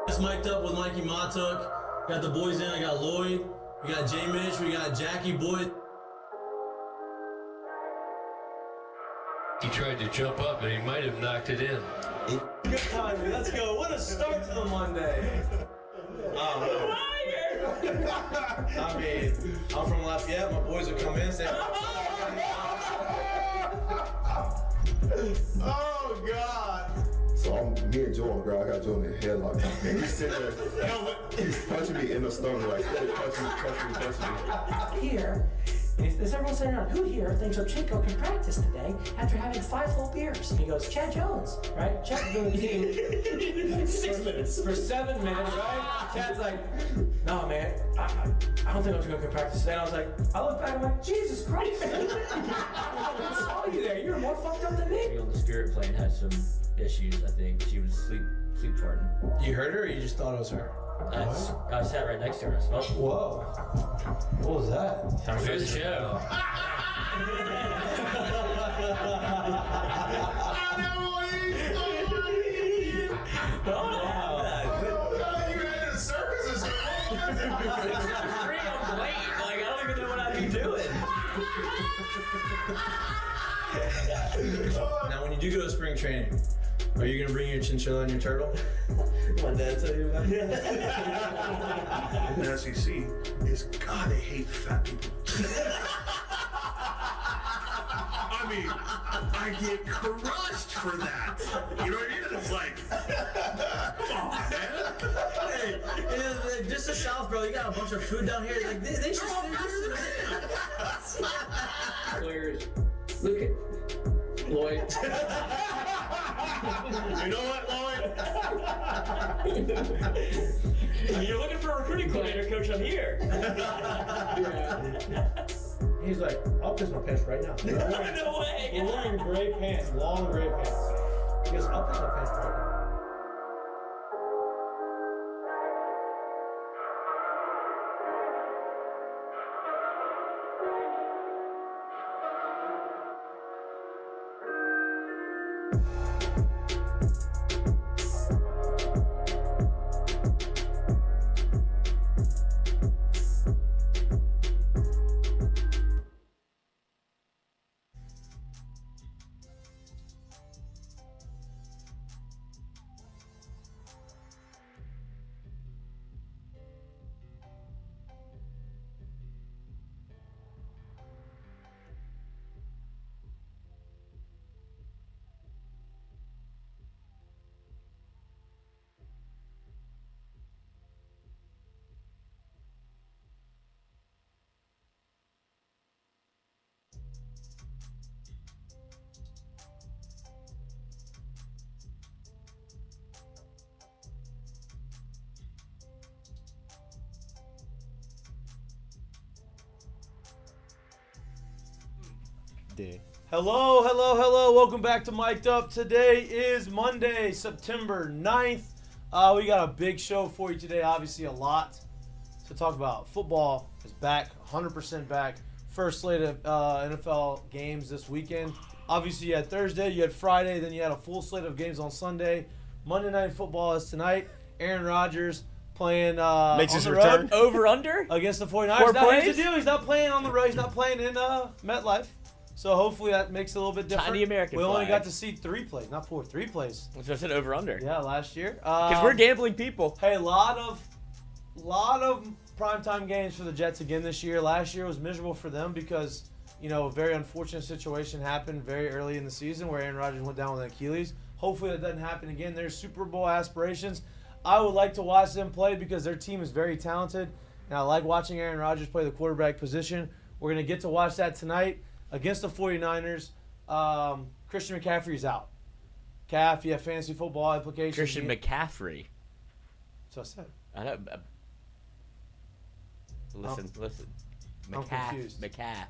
Just mic'd up with Mikie Mahtook. Got the boys in. I got Lloyd. We got J. Mitch. We got Jackie Boyd. He tried to jump up and he might have knocked it in. Good timing. Let's go. What a start to the Monday. I mean, I'm from Lafayette. My boys will come in and say, oh, God. So me and Joe on the ground. I got Joe in the headlock. And he's sitting there. He's punching me in the stomach. Like, punching me. Here, is everyone sitting around? Who here thinks Chico can practice today after having 5 full beers? And he goes, Chad Jones, right? Chad's doing the team 6 minutes. For 7 minutes, right? Chad's like, no, man, I don't think Chico can practice today. And I was like, I look back, I'm like, Jesus Christ. I saw you there. You're more fucked up than me. On the Spirit plane had some issues, I think. She was sleep farting. you heard her or you just thought it was her? I sat right next to her. I smelled it. Whoa. What was that? Time for the show. Now, when you do go to spring training, are you going to bring your chinchilla and your turtle? My dad tell you about it? The SEC is, God, they hate fat people. I mean, I get crushed for that. You know what I mean? It's like, come on, man. Hey, just the South, bro. You got a bunch of food down here. Like, they should Players, look at Lloyd. You know what, Lloyd? You're looking for a recruiting coordinator, coach. I'm here. He's like, I'll piss my pants right now. No way. We're wearing gray pants, long gray pants. He goes, I'll piss my pants right now. Hello. Welcome back to Mic'd Up. Today is Monday, September 9th. We got a big show for you today. Obviously, a lot to talk about. Football is back, 100% back. First slate of NFL games this weekend. Obviously, you had Thursday, you had Friday, then you had a full slate of games on Sunday. Monday Night Football is tonight. Aaron Rodgers playing makes on his the return. road Over under against the 49ers. 4 Now, here's plays? the deal. He's not playing on the road. He's not playing in MetLife. So hopefully that makes it a little bit different. Tiny American We only flag. got to see 3 plays, not 4, 3 plays. Which I said over under. Yeah, last year. Because we're gambling people. Hey, a lot of primetime games for the Jets again this year. Last year was miserable for them because, a very unfortunate situation happened very early in the season where Aaron Rodgers went down with an Achilles. Hopefully that doesn't happen again. There's Super Bowl aspirations. I would like to watch them play because their team is very talented, and I like watching Aaron Rodgers play the quarterback position. We're going to get to watch that tonight against the 49ers. Christian McCaffrey's out. You have fantasy football implications. Christian McCaffrey. That's what I said. I know. Listen. I'm confused. McCaff.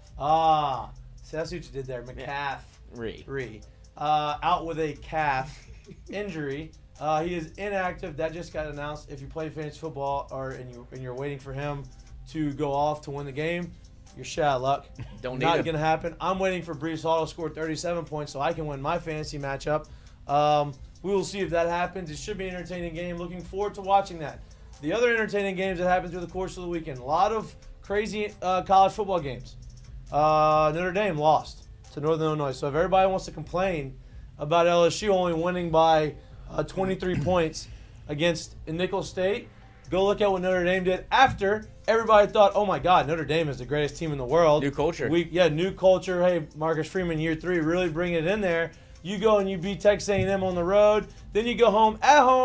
See, that's what you did there. McCaffrey. Yeah. Out with a calf injury. He is inactive. That just got announced. If you play fantasy football and you're waiting for him to go off to win the game, you're shit out of luck. Don't need Not him. going to happen. I'm waiting for Breece Hall to score 37 points so I can win my fantasy matchup. We will see if that happens. It should be an entertaining game. Looking forward to watching that. The other entertaining games that happened through the course of the weekend. A lot of crazy college football games. Notre Dame lost to Northern Illinois. So if everybody wants to complain about LSU only winning by 23 points against Nicholls State, go look at what Notre Dame did after everybody thought, oh my God, Notre Dame is the greatest team in the world. New culture. New culture. Hey, Marcus Freeman, year 3, really bring it in there. You go and you beat Texas A&M on the road. Then you go home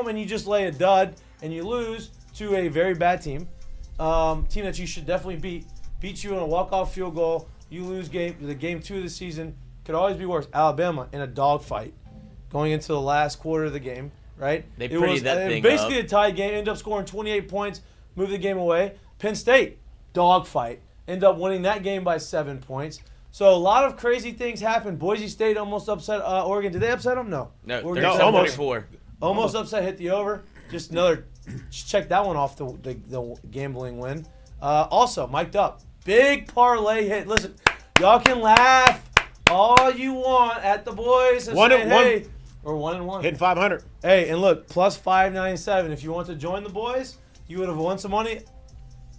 and you just lay a dud and you lose to a very bad team. Team that you should definitely beat you in a walk-off field goal. You lose game 2 of the season. Could always be worse. Alabama in a dogfight going into the last quarter of the game, right? They prettied that thing basically up. a tie game. Ended up scoring 28 points, move the game away. Penn State, dogfight. End up winning that game by 7 points. So a lot of crazy things happened. Boise State almost upset Oregon. Did they upset them? No. No, Oregon they're upset almost Oregon. 4. Almost upset, hit the over. Just check that one off the gambling win. Also, mic'd up. Big parlay hit. Listen, y'all can laugh all you want at the boys. And One say, and one. hey, or 1-1. Hitting 500. Hey, and look, plus 597. If you want to join the boys, you would have won some money.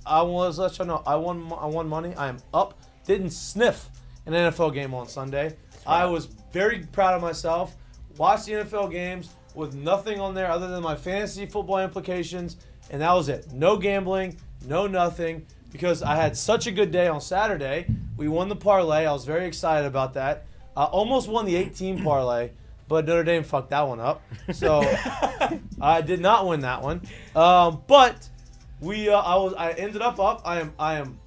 I want to let you know, I won money. I am up. Didn't sniff an NFL game on Sunday. I was very proud of myself. Watched the NFL games with nothing on there other than my fantasy football implications, and that was it. No gambling, no nothing, because I had such a good day on Saturday. We won the parlay. I was very excited about that. I almost won the 18 parlay, but Notre Dame fucked that one up. So I did not win that one. But I ended up. I am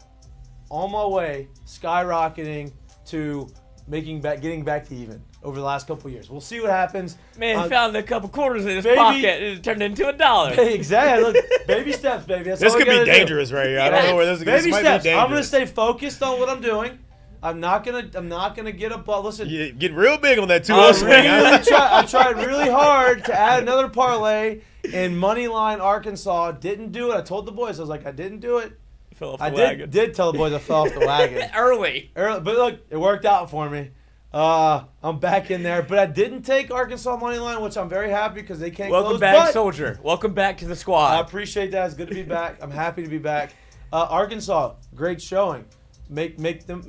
on my way, skyrocketing to getting back to even over the last couple of years. We'll see what happens. Man, he found a couple quarters in his baby- pocket and it turned into $1. Hey, exactly. Look, baby steps, baby. That's This all we could be gotta do. dangerous right here. I don't know where this is going. Baby This might steps. be I'm gonna dangerous. stay focused on what I'm doing. I'm not gonna get up. Listen, You get real big on that 2-0 swing, huh? I tried really hard to add another parlay in Moneyline Arkansas. Didn't do it. I told the boys. I was like, I didn't do it. Fell off the I wagon. did tell the boys I fell off the wagon. Early. But look, it worked out for me. I'm back in there, but I didn't take Arkansas money line, which I'm very happy because they can't Welcome close. back, but soldier. Welcome back to the I squad. appreciate that. It's good to be back. I'm happy to be back. Arkansas, great showing. Makes them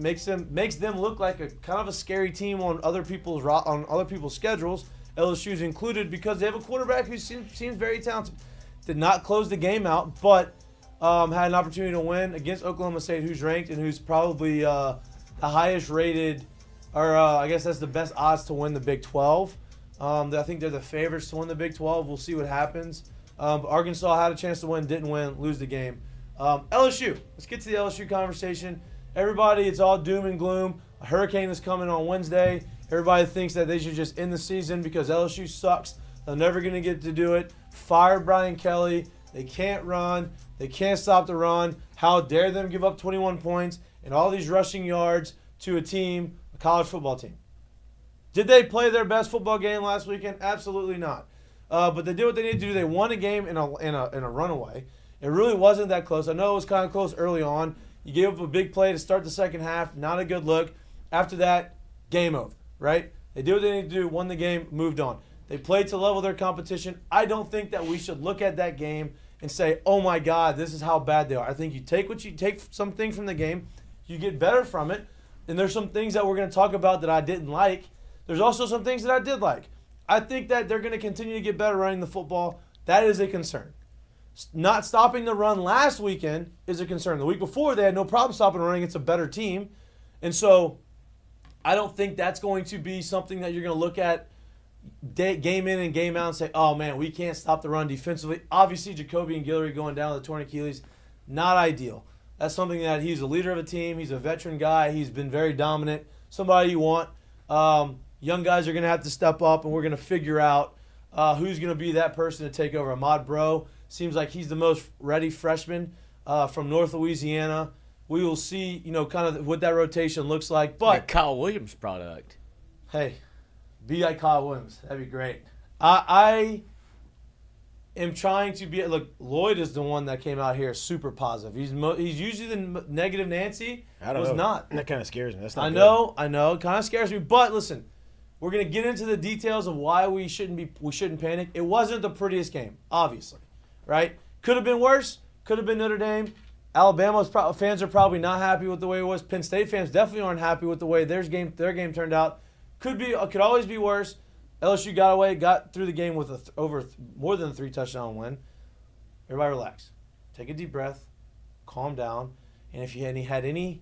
look like a kind of a scary team on other people's schedules. LSU's included because they have a quarterback who seems very talented. Did not close the game out, but had an opportunity to win against Oklahoma State, who's ranked and who's probably the highest rated, or I guess that's the best odds to win the Big 12. I think they're the favorites to win the Big 12. We'll see what happens. But Arkansas had a chance to win, didn't win, lose the game. LSU. Let's get to the LSU conversation. Everybody, it's all doom and gloom. A hurricane is coming on Wednesday. Everybody thinks that they should just end the season because LSU sucks. They're never going to get to do it. Fire Brian Kelly. They can't run. They can't stop the run. How dare them give up 21 points and all these rushing yards to a team, a college football team. Did they play their best football game last weekend? Absolutely not. But they did what they needed to do. They won a game in a runaway. It really wasn't that close. I know it was kind of close early on. You gave up a big play to start the second half. Not a good look. After that, game over, right? They did what they needed to do, won the game, moved on. They played to level their competition. I don't think that we should look at that game and say, oh my God, this is how bad they are. I think you take something from the game, you get better from it, and there's some things that we're going to talk about that I didn't like. There's also some things that I did like. I think that they're going to continue to get better running the football. That is a concern. Not stopping the run last weekend is a concern. The week before, they had no problem stopping the run against a better team. And so I don't think that's going to be something that you're going to look at game in and game out and say, oh, man, we can't stop the run defensively. Obviously, Jacoby and Guillory going down with the torn Achilles, not ideal. That's something that he's a leader of a team. He's a veteran guy. He's been very dominant. Somebody you want. Young guys are going to have to step up, and we're going to figure out who's going to be that person to take over. Ahmad Bro seems like he's the most ready freshman from North Louisiana. We will see, kind of what that rotation looks like. But Kyle Williams product. Hey, be like Kyle Williams. That'd be great. I am trying to be. Look, Lloyd is the one that came out here super positive. He's usually the negative Nancy. I don't was know. not. That kind of scares me. That's not I good. know. It kind of scares me. But listen, We're gonna get into the details of why we shouldn't panic. It wasn't the prettiest game, obviously, right? Could have been worse. Could have been Notre Dame. Alabama's fans are probably not happy with the way it was. Penn State fans definitely aren't happy with the way their game turned out. Could always be worse. LSU got through the game with more than a 3-touchdown win. Everybody relax. Take a deep breath. Calm down. And if you had any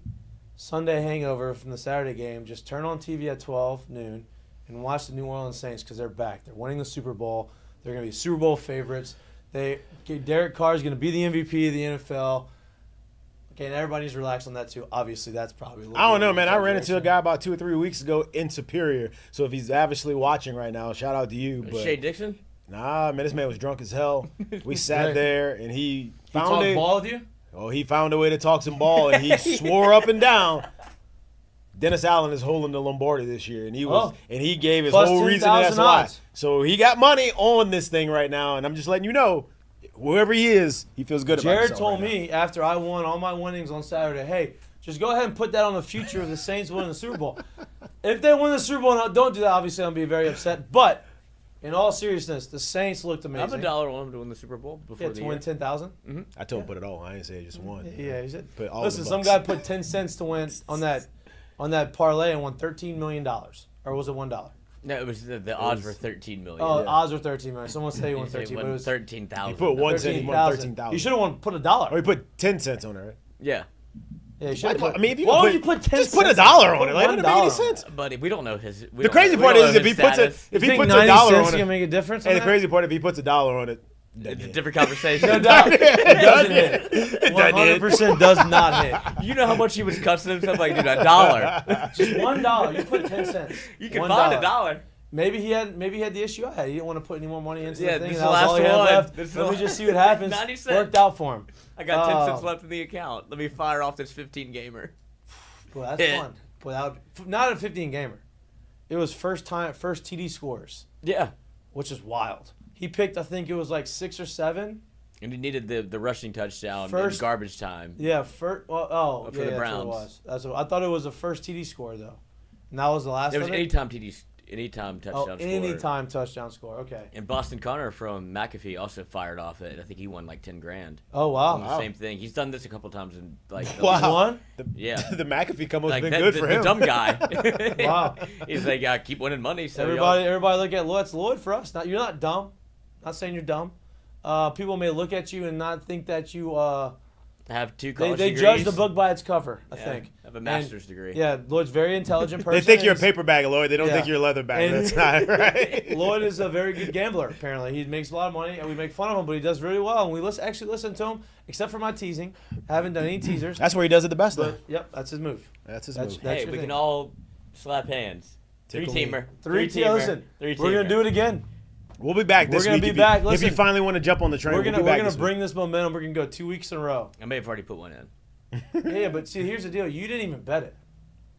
Sunday hangover from the Saturday game, just turn on TV at 12 noon and watch the New Orleans Saints because they're back. They're winning the Super Bowl. They're going to be Super Bowl favorites. Derek Carr is going to be the MVP of the NFL. Okay, and everybody needs to relax on that too. Obviously, that's probably a little I don't know, man. I ran into a guy about 2 or 3 weeks ago in Superior. So if he's obviously watching right now, shout out to you. But Shea Dixon? Nah, man, this man was drunk as hell. We sat there, and he talked ball with you? Oh, he found a way to talk some ball, and he swore up and down. Dennis Allen is holding the Lombardi this year, and he gave his Plus whole reason 10,000 that's why. odds. So he got money on this thing right now, and I'm just letting you know, whoever he is, he feels good about Jared himself told right me after I won all my winnings on Saturday, hey, just go ahead and put that on the future of the Saints winning the Super Bowl. If they win the Super Bowl, don't do that. Obviously, I'll be very upset. But in all seriousness, the Saints looked amazing. I'm $1 on him to win the Super Bowl before the to year. win 10,000. now. I told him put it all. I didn't say just one. Yeah, he said. Put all Listen, the some bucks. guy put 10 cents to win on that parlay and won $13 million, or was it $1? No, it was the odds were 13 million. Oh, odds were 13 million. Someone said he won He said 13, won but it was 13,000. He put 1 cent, he won 13,000. You should have put Or $1. he put 10 cents on it, right? Yeah. Yeah, you should have I mean, if you why put, would you put 10 just put cents? $1 on it. Like, Put it doesn't make any $1 sense. Buddy, we don't know his. The crazy part is if he puts it, if he think puts 90 $1 cents on is gonna it. make a difference. Hey, on the that? crazy part, if he puts $1 on it, it's a different conversation. No doubt. It doesn't hit. It doesn't hit. 100% does not hit. You know how much he was cussing himself like, dude, $1. Just $1. You put 10 cents. You can $1. find $1. Maybe he had the issue I had. He didn't want to put any more money into Yeah, the thing. this And is that the was all he had last one. left. This is Let me the just see what happens. 90 cents. Worked out for him. I got 10 Oh. cents left in the account. Let me fire off this 15 gamer. Boy, that's Yeah. fun. Not a 15 gamer. It was first TD scores, Yeah. which is wild. He picked, I think it was like 6 or 7. And he needed the rushing touchdown First- in garbage time. Yeah, For the that's what it Browns. was. I thought it was the first TD score though, and that was the last. There was of it? anytime touchdown score. Anytime touchdown score. Okay. And Boston Connor from McAfee also fired off it. I think he won like $10,000. Oh wow. On the same thing. He's done this a couple times in like the Wow. One. Yeah. The McAfee come has Like been that, good the, for the him. dumb guy. Wow. He's like, keep winning money. So Everybody look at Lloyd. It's Lloyd for us. You're not dumb. Not saying you're dumb. People may look at you and not think that you. have 2 college They degrees. judge the book by its cover. I think. Have a master's degree. Yeah, Lloyd's a very intelligent person. They think you're a and paper bag, Lloyd. They don't Yeah. think you're a leather bag. And- That's not right. Lloyd is a very good gambler. Apparently, he makes a lot of money, and we make fun of him, but he does really well. And we actually listen to him, except for my teasing. I haven't done any teasers. That's where he does it the best, though. But yep, that's his move. That's his That's- move. that's Hey, your we thing. can all slap hands. Tickle Three-teamer. Three-teamer. Listen, we're gonna do it again. We'll be back this We're gonna week. be if back. You, if Listen, you finally want to jump on the train, We're we'll gonna be back we're this gonna bring this momentum. We're gonna go 2 weeks in a row. I may have already put one in. Yeah, but see, here's the deal. You didn't even bet it.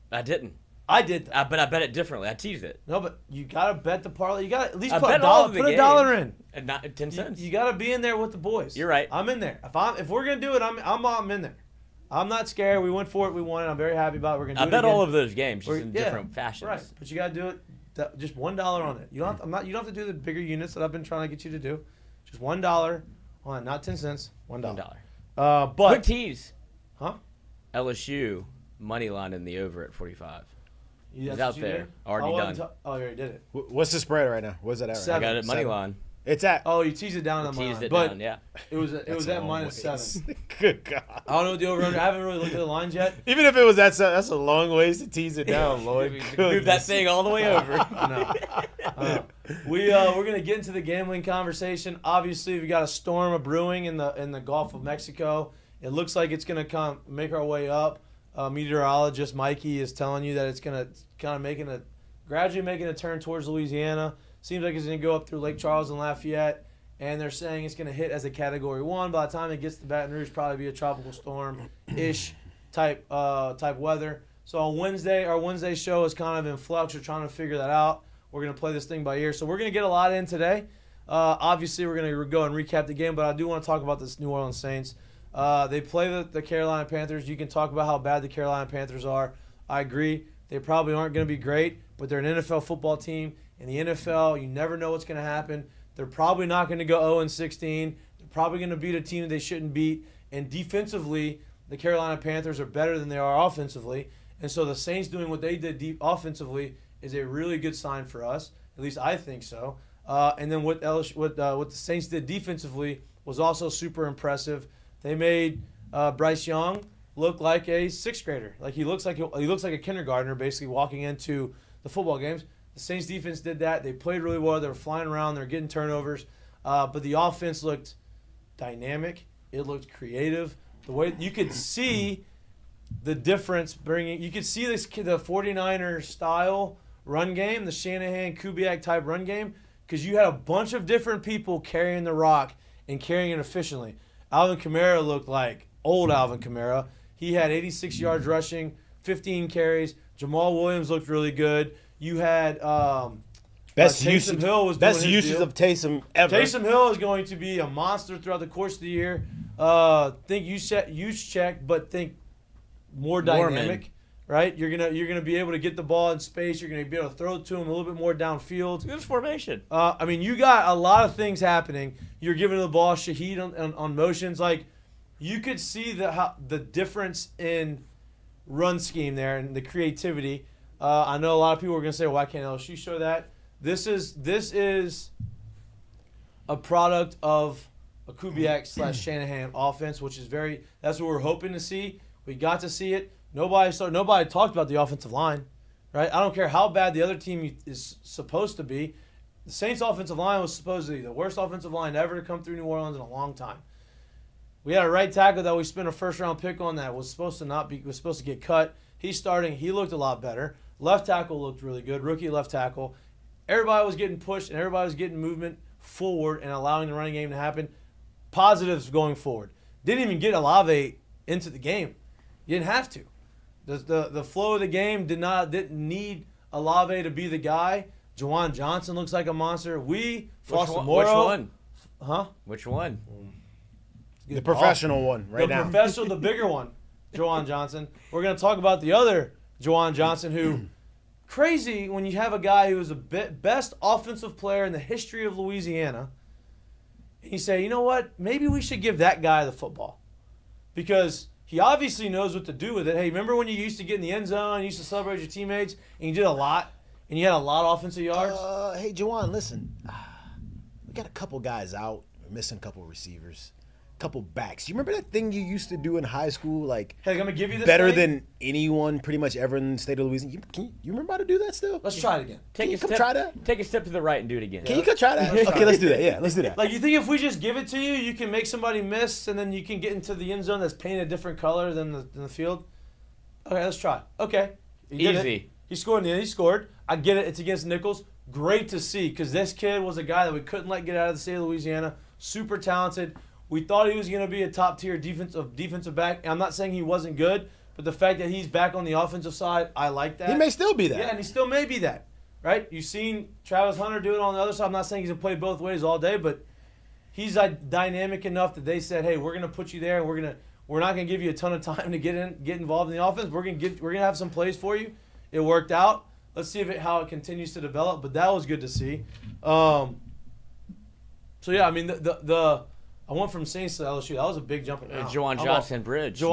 I didn't. I did. But I bet it differently. I teased it. No, but you gotta bet the parlay. You gotta at least I put bet $1. all of the Put games. $1 in. And not 10 cents. You gotta be in there with the boys. You're right. I'm in there. If we're gonna do it, I'm in there. I'm not scared. We went for it. We won it. I'm very happy about it. We're gonna do I it bet again. all of those games just in Yeah, different fashions. Right, but you gotta do it. Just $1 on it. You don't. You don't have to do the bigger units that I've been trying to get you to do. Just $1 on it, not 10 cents. $1. But Quick tease. Huh? LSU money line in the over at 45. That's It's what out you there. did? Already I wasn't done. oh, you already did it. What's the spread right now? What's that at? I Seven. got it money 7. line. It's at. Oh, you teased it down on my Teased line, it but down. Yeah. it was at a long -7. ways. Good God. I don't know what the over. I haven't really looked at the lines yet. Even if it was that, that's a long ways to tease it down, Lloyd. Move that Goodness. thing all the way over. No. We're gonna get into the gambling conversation. Obviously, we got a storm of brewing in the Gulf of Mexico. It looks like it's gonna make our way up. Meteorologist Mikey is telling you that it's gonna kind of gradually making a turn towards Louisiana. Seems like it's gonna go up through Lake Charles and Lafayette, and they're saying it's gonna hit as a Category 1. By the time it gets to Baton Rouge, probably be a tropical storm-ish type weather. So on Wednesday, our Wednesday show is kind of in flux. We're trying to figure that out. We're going to play this thing by ear. So we're going to get a lot in today. Obviously, we're going to go and recap the game, but I do want to talk about this New Orleans Saints. They play the Carolina Panthers. You can talk about how bad the Carolina Panthers are. I agree. They probably aren't going to be great, but they're an NFL football team. In the NFL, you never know what's going to happen. They're probably not going to go 0-16. They're probably going to beat a team that they shouldn't beat. And defensively, the Carolina Panthers are better than they are offensively. And so the Saints doing what they did offensively is a really good sign for us. At least I think so. And then what the Saints did defensively was also super impressive. They made Bryce Young look like a sixth grader. Like he looks like a kindergartner basically walking into the football games. The Saints defense did that. They played really well. They were flying around. They were getting turnovers. But the offense looked dynamic. It looked creative. The way you could see the difference you could see the 49ers style run game, the Shanahan Kubiak type run game, because you had a bunch of different people carrying the rock and carrying it efficiently. Alvin Kamara looked like old Alvin Kamara. He had 86 yards rushing, 15 carries. Jamal Williams looked really good. You had Taysom Hill was best doing his usage deal. of Taysom ever. Taysom Hill is going to be a monster throughout the course of the year. Think use check, but think more dynamic, right? You're gonna be able to get the ball in space. You're gonna be able to throw it to him a little bit more downfield. Good formation. I mean, you got a lot of things happening. You're giving the ball Shaheed on motions. Like you could see the difference in run scheme there and the creativity. I know a lot of people are gonna say, "Why can't LSU show that?" This is a product of a Kubiak / Shanahan offense, which is that's what we're hoping to see. We got to see it. Nobody talked about the offensive line, right? I don't care how bad the other team is supposed to be. The Saints' offensive line was supposedly the worst offensive line ever to come through New Orleans in a long time. We had a right tackle that we spent a first-round pick on that was supposed to get cut. He's starting. He looked a lot better. Left tackle looked really good. Rookie left tackle. Everybody was getting pushed and everybody was getting movement forward and allowing the running game to happen. Positives going forward. Didn't even get Olave into the game. You didn't have to. The flow of the game didn't need Olave to be the guy. Juwan Johnson looks like a monster. Foster Moreau. Which one? Huh? Which one? The professional one now. The professional, the bigger one, Juwan Johnson. We're going to talk about the other Juwan Johnson who, crazy when you have a guy who is the best offensive player in the history of Louisiana. And you say, you know what? Maybe we should give that guy the football. Because he obviously knows what to do with it. Hey, remember when you used to get in the end zone, you used to celebrate your teammates, and you did a lot, and you had a lot of offensive yards? Hey, Juwan, listen. We got a couple guys out. We're missing a couple receivers. Couple backs. You remember that thing you used to do in high school? Like, hey, I'm going to give you this better thing? than anyone pretty much ever in the state of Louisiana. You remember how to do that still? Let's try it again. Try that? Take a step to the right and do it again. Can you try that? Okay, let's do that. Yeah, let's do that. Like, you think if we just give it to you, you can make somebody miss, and then you can get into the end zone that's painted a different color than the field? Okay, let's try. Okay. He did Easy. it. He scored in the end. He scored. I get it. It's against Nicholls. Great to see because this kid was a guy that we couldn't let get out of the state of Louisiana. Super talented. We thought he was going to be a top-tier defensive back. And I'm not saying he wasn't good, but the fact that he's back on the offensive side, I like that. He may still be that. Yeah, and he still may be that, right? You've seen Travis Hunter do it on the other side. I'm not saying he's going to play both ways all day, but he's dynamic enough that they said, hey, we're going to put you there, and we're not going to give you a ton of time to get involved in the offense. We're going to have some plays for you. It worked out. Let's see how it continues to develop, but that was good to see. So, yeah, I mean, I went from Saints to LSU. That was a big jump. Juwan Johnson bridge. You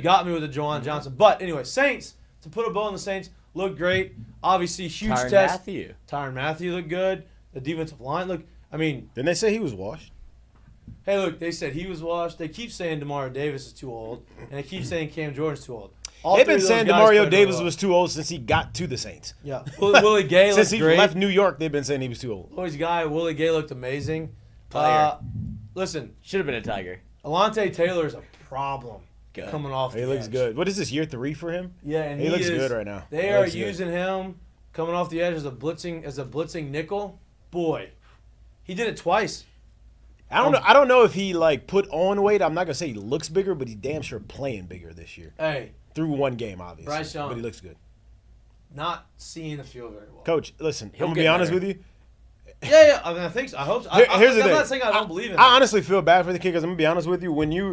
got me with the Juwan Johnson. But anyway, Saints, to put a bow on the Saints, looked great. Obviously, huge test. Tyrann Mathieu looked good. The defensive line looked, didn't they say he was washed? Hey, look, they said he was washed. They keep saying Demario Davis is too old. And they keep saying Cam Jordan's too old. They've been saying Demario Davis was too old since he got to the Saints. Yeah. Willie Gay looked since he great. left New York, they've been saying he was too old. Louis guy, Willie Gay looked amazing. Listen. Should have been a Tiger. Alontae Taylor is a problem coming off the He looks edge. good. What is this, year 3 for him? Yeah, and he looks good right now. They are using him coming off the edge as a blitzing nickel. Boy, he did it twice. I don't know if he put on weight. I'm not gonna say he looks bigger, but he's damn sure playing bigger this year. Hey, through one game, obviously. Bryce Young, but he looks good. Not seeing the field very well. Coach, listen, I'm gonna be honest with you. Yeah. I think so. I hope so. Here's the thing. I'm not saying I don't believe in it. I honestly feel bad for the kid because I'm gonna be honest with you.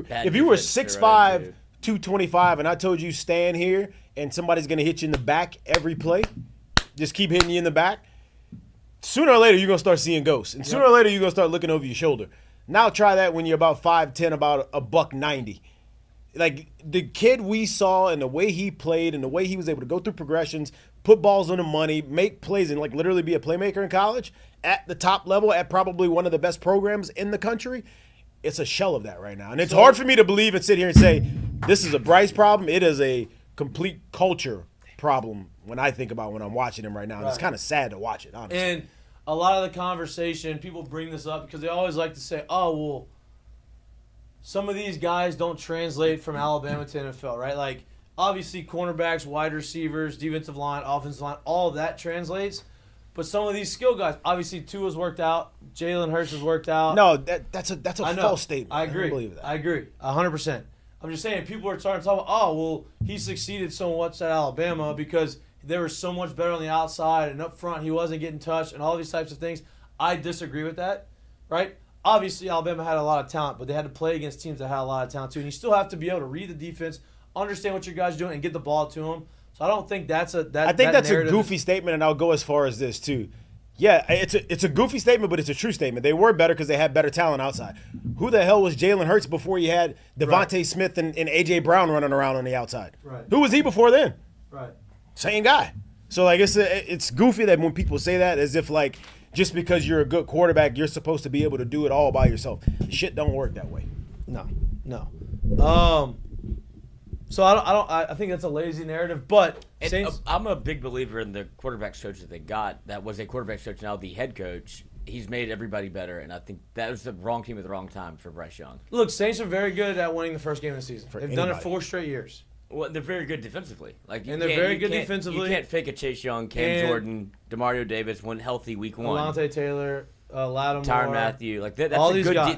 If you were 6'5", 225 and I told you stand here and somebody's going to hit you in the back every play, just keep hitting you in the back, sooner or later you're going to start seeing ghosts. And sooner or later you're going to start looking over your shoulder. Now try that when you're about 5'10", about $190. Like, the kid we saw and the way he played and the way he was able to go through progressions, put balls on the money, make plays, and, like, literally be a playmaker in college at the top level at probably one of the best programs in the country, it's a shell of that right now. And it's hard for me to believe and sit here and say this is a Bryce problem. It is a complete culture problem when I think about when I'm watching him right now. And it's kind of sad to watch it, honestly. And a lot of the conversation, people bring this up because they always like to say, oh, well, some of these guys don't translate from Alabama to NFL, right? Like, obviously, cornerbacks, wide receivers, defensive line, offensive line, all of that translates. But some of these skill guys, obviously, Tua's worked out. Jalen Hurts has worked out. No, that's a false statement. I agree. don't believe that. I agree, 100%. I'm just saying, people are starting to talk about, oh, well, he succeeded so much at Alabama because they were so much better on the outside and up front he wasn't getting touched and all these types of things. I disagree with that, right? Obviously, Alabama had a lot of talent, but they had to play against teams that had a lot of talent too. And you still have to be able to read the defense, understand what your guys are doing, and get the ball to them. So I don't think that's a I think that's a goofy statement, and I'll go as far as this too. Yeah, it's a goofy statement, but it's a true statement. They were better because they had better talent outside. Who the hell was Jalen Hurts before you had Devontae Smith and A.J. Brown running around on the outside? Right. Who was he before then? Right. Same guy. So, like, it's goofy that when people say that as if, like, just because you're a good quarterback, you're supposed to be able to do it all by yourself. Shit don't work that way. No. So I think that's a lazy narrative, but Saints, I'm a big believer in the quarterback coach that they got. That was a quarterback coach, now the head coach. He's made everybody better, and I think that was the wrong team at the wrong time for Bryce Young. Look, Saints are very good at winning the first game of the season. They've done it 4 straight years. Well, they're very good defensively. And they're very good defensively. You can't fake a Chase Young, Cam Jordan, DeMario Davis, one healthy week 1. Alontae Taylor, Lattimore. Tyrann Mathieu. Like that's all a these good guys.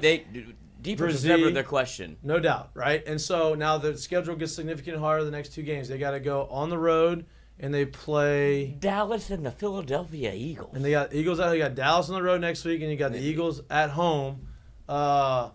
defense is never their question. No doubt, right? And so now the schedule gets significantly harder the next 2 games. They got to go on the road, and they play Dallas and the Philadelphia Eagles. And they got Eagles out. You got Dallas on the road next week, and you got the Eagles at home the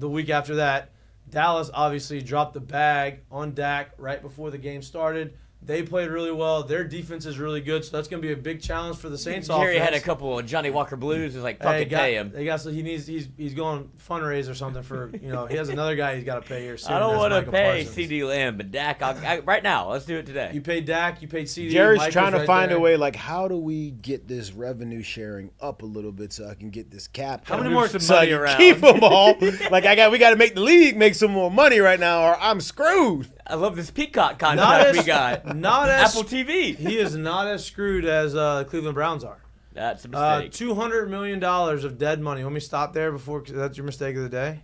week after that. Dallas obviously dropped the bag on Dak right before the game started. They played really well. Their defense is really good, so that's going to be a big challenge for the Saints offense. Jerry had a couple of Johnny Walker Blues. Is like, fucking pay him. So he's going fundraise or something for, he has another guy he's got to pay here soon. I don't want to pay CD Lamb, but Dak, right now, let's do it today. You paid Dak, you paid CD. Jerry's trying to find a way, like, how do we get this revenue sharing up a little bit so I can get this cap? How many more money around? Keep them all. Like, we got to make the league make some more money right now, or I'm screwed. I love this Peacock contract we got. Not as Apple TV. He is not as screwed as Cleveland Browns are. That's a mistake. $200 million of dead money. Let me stop there before. That's your mistake of the day?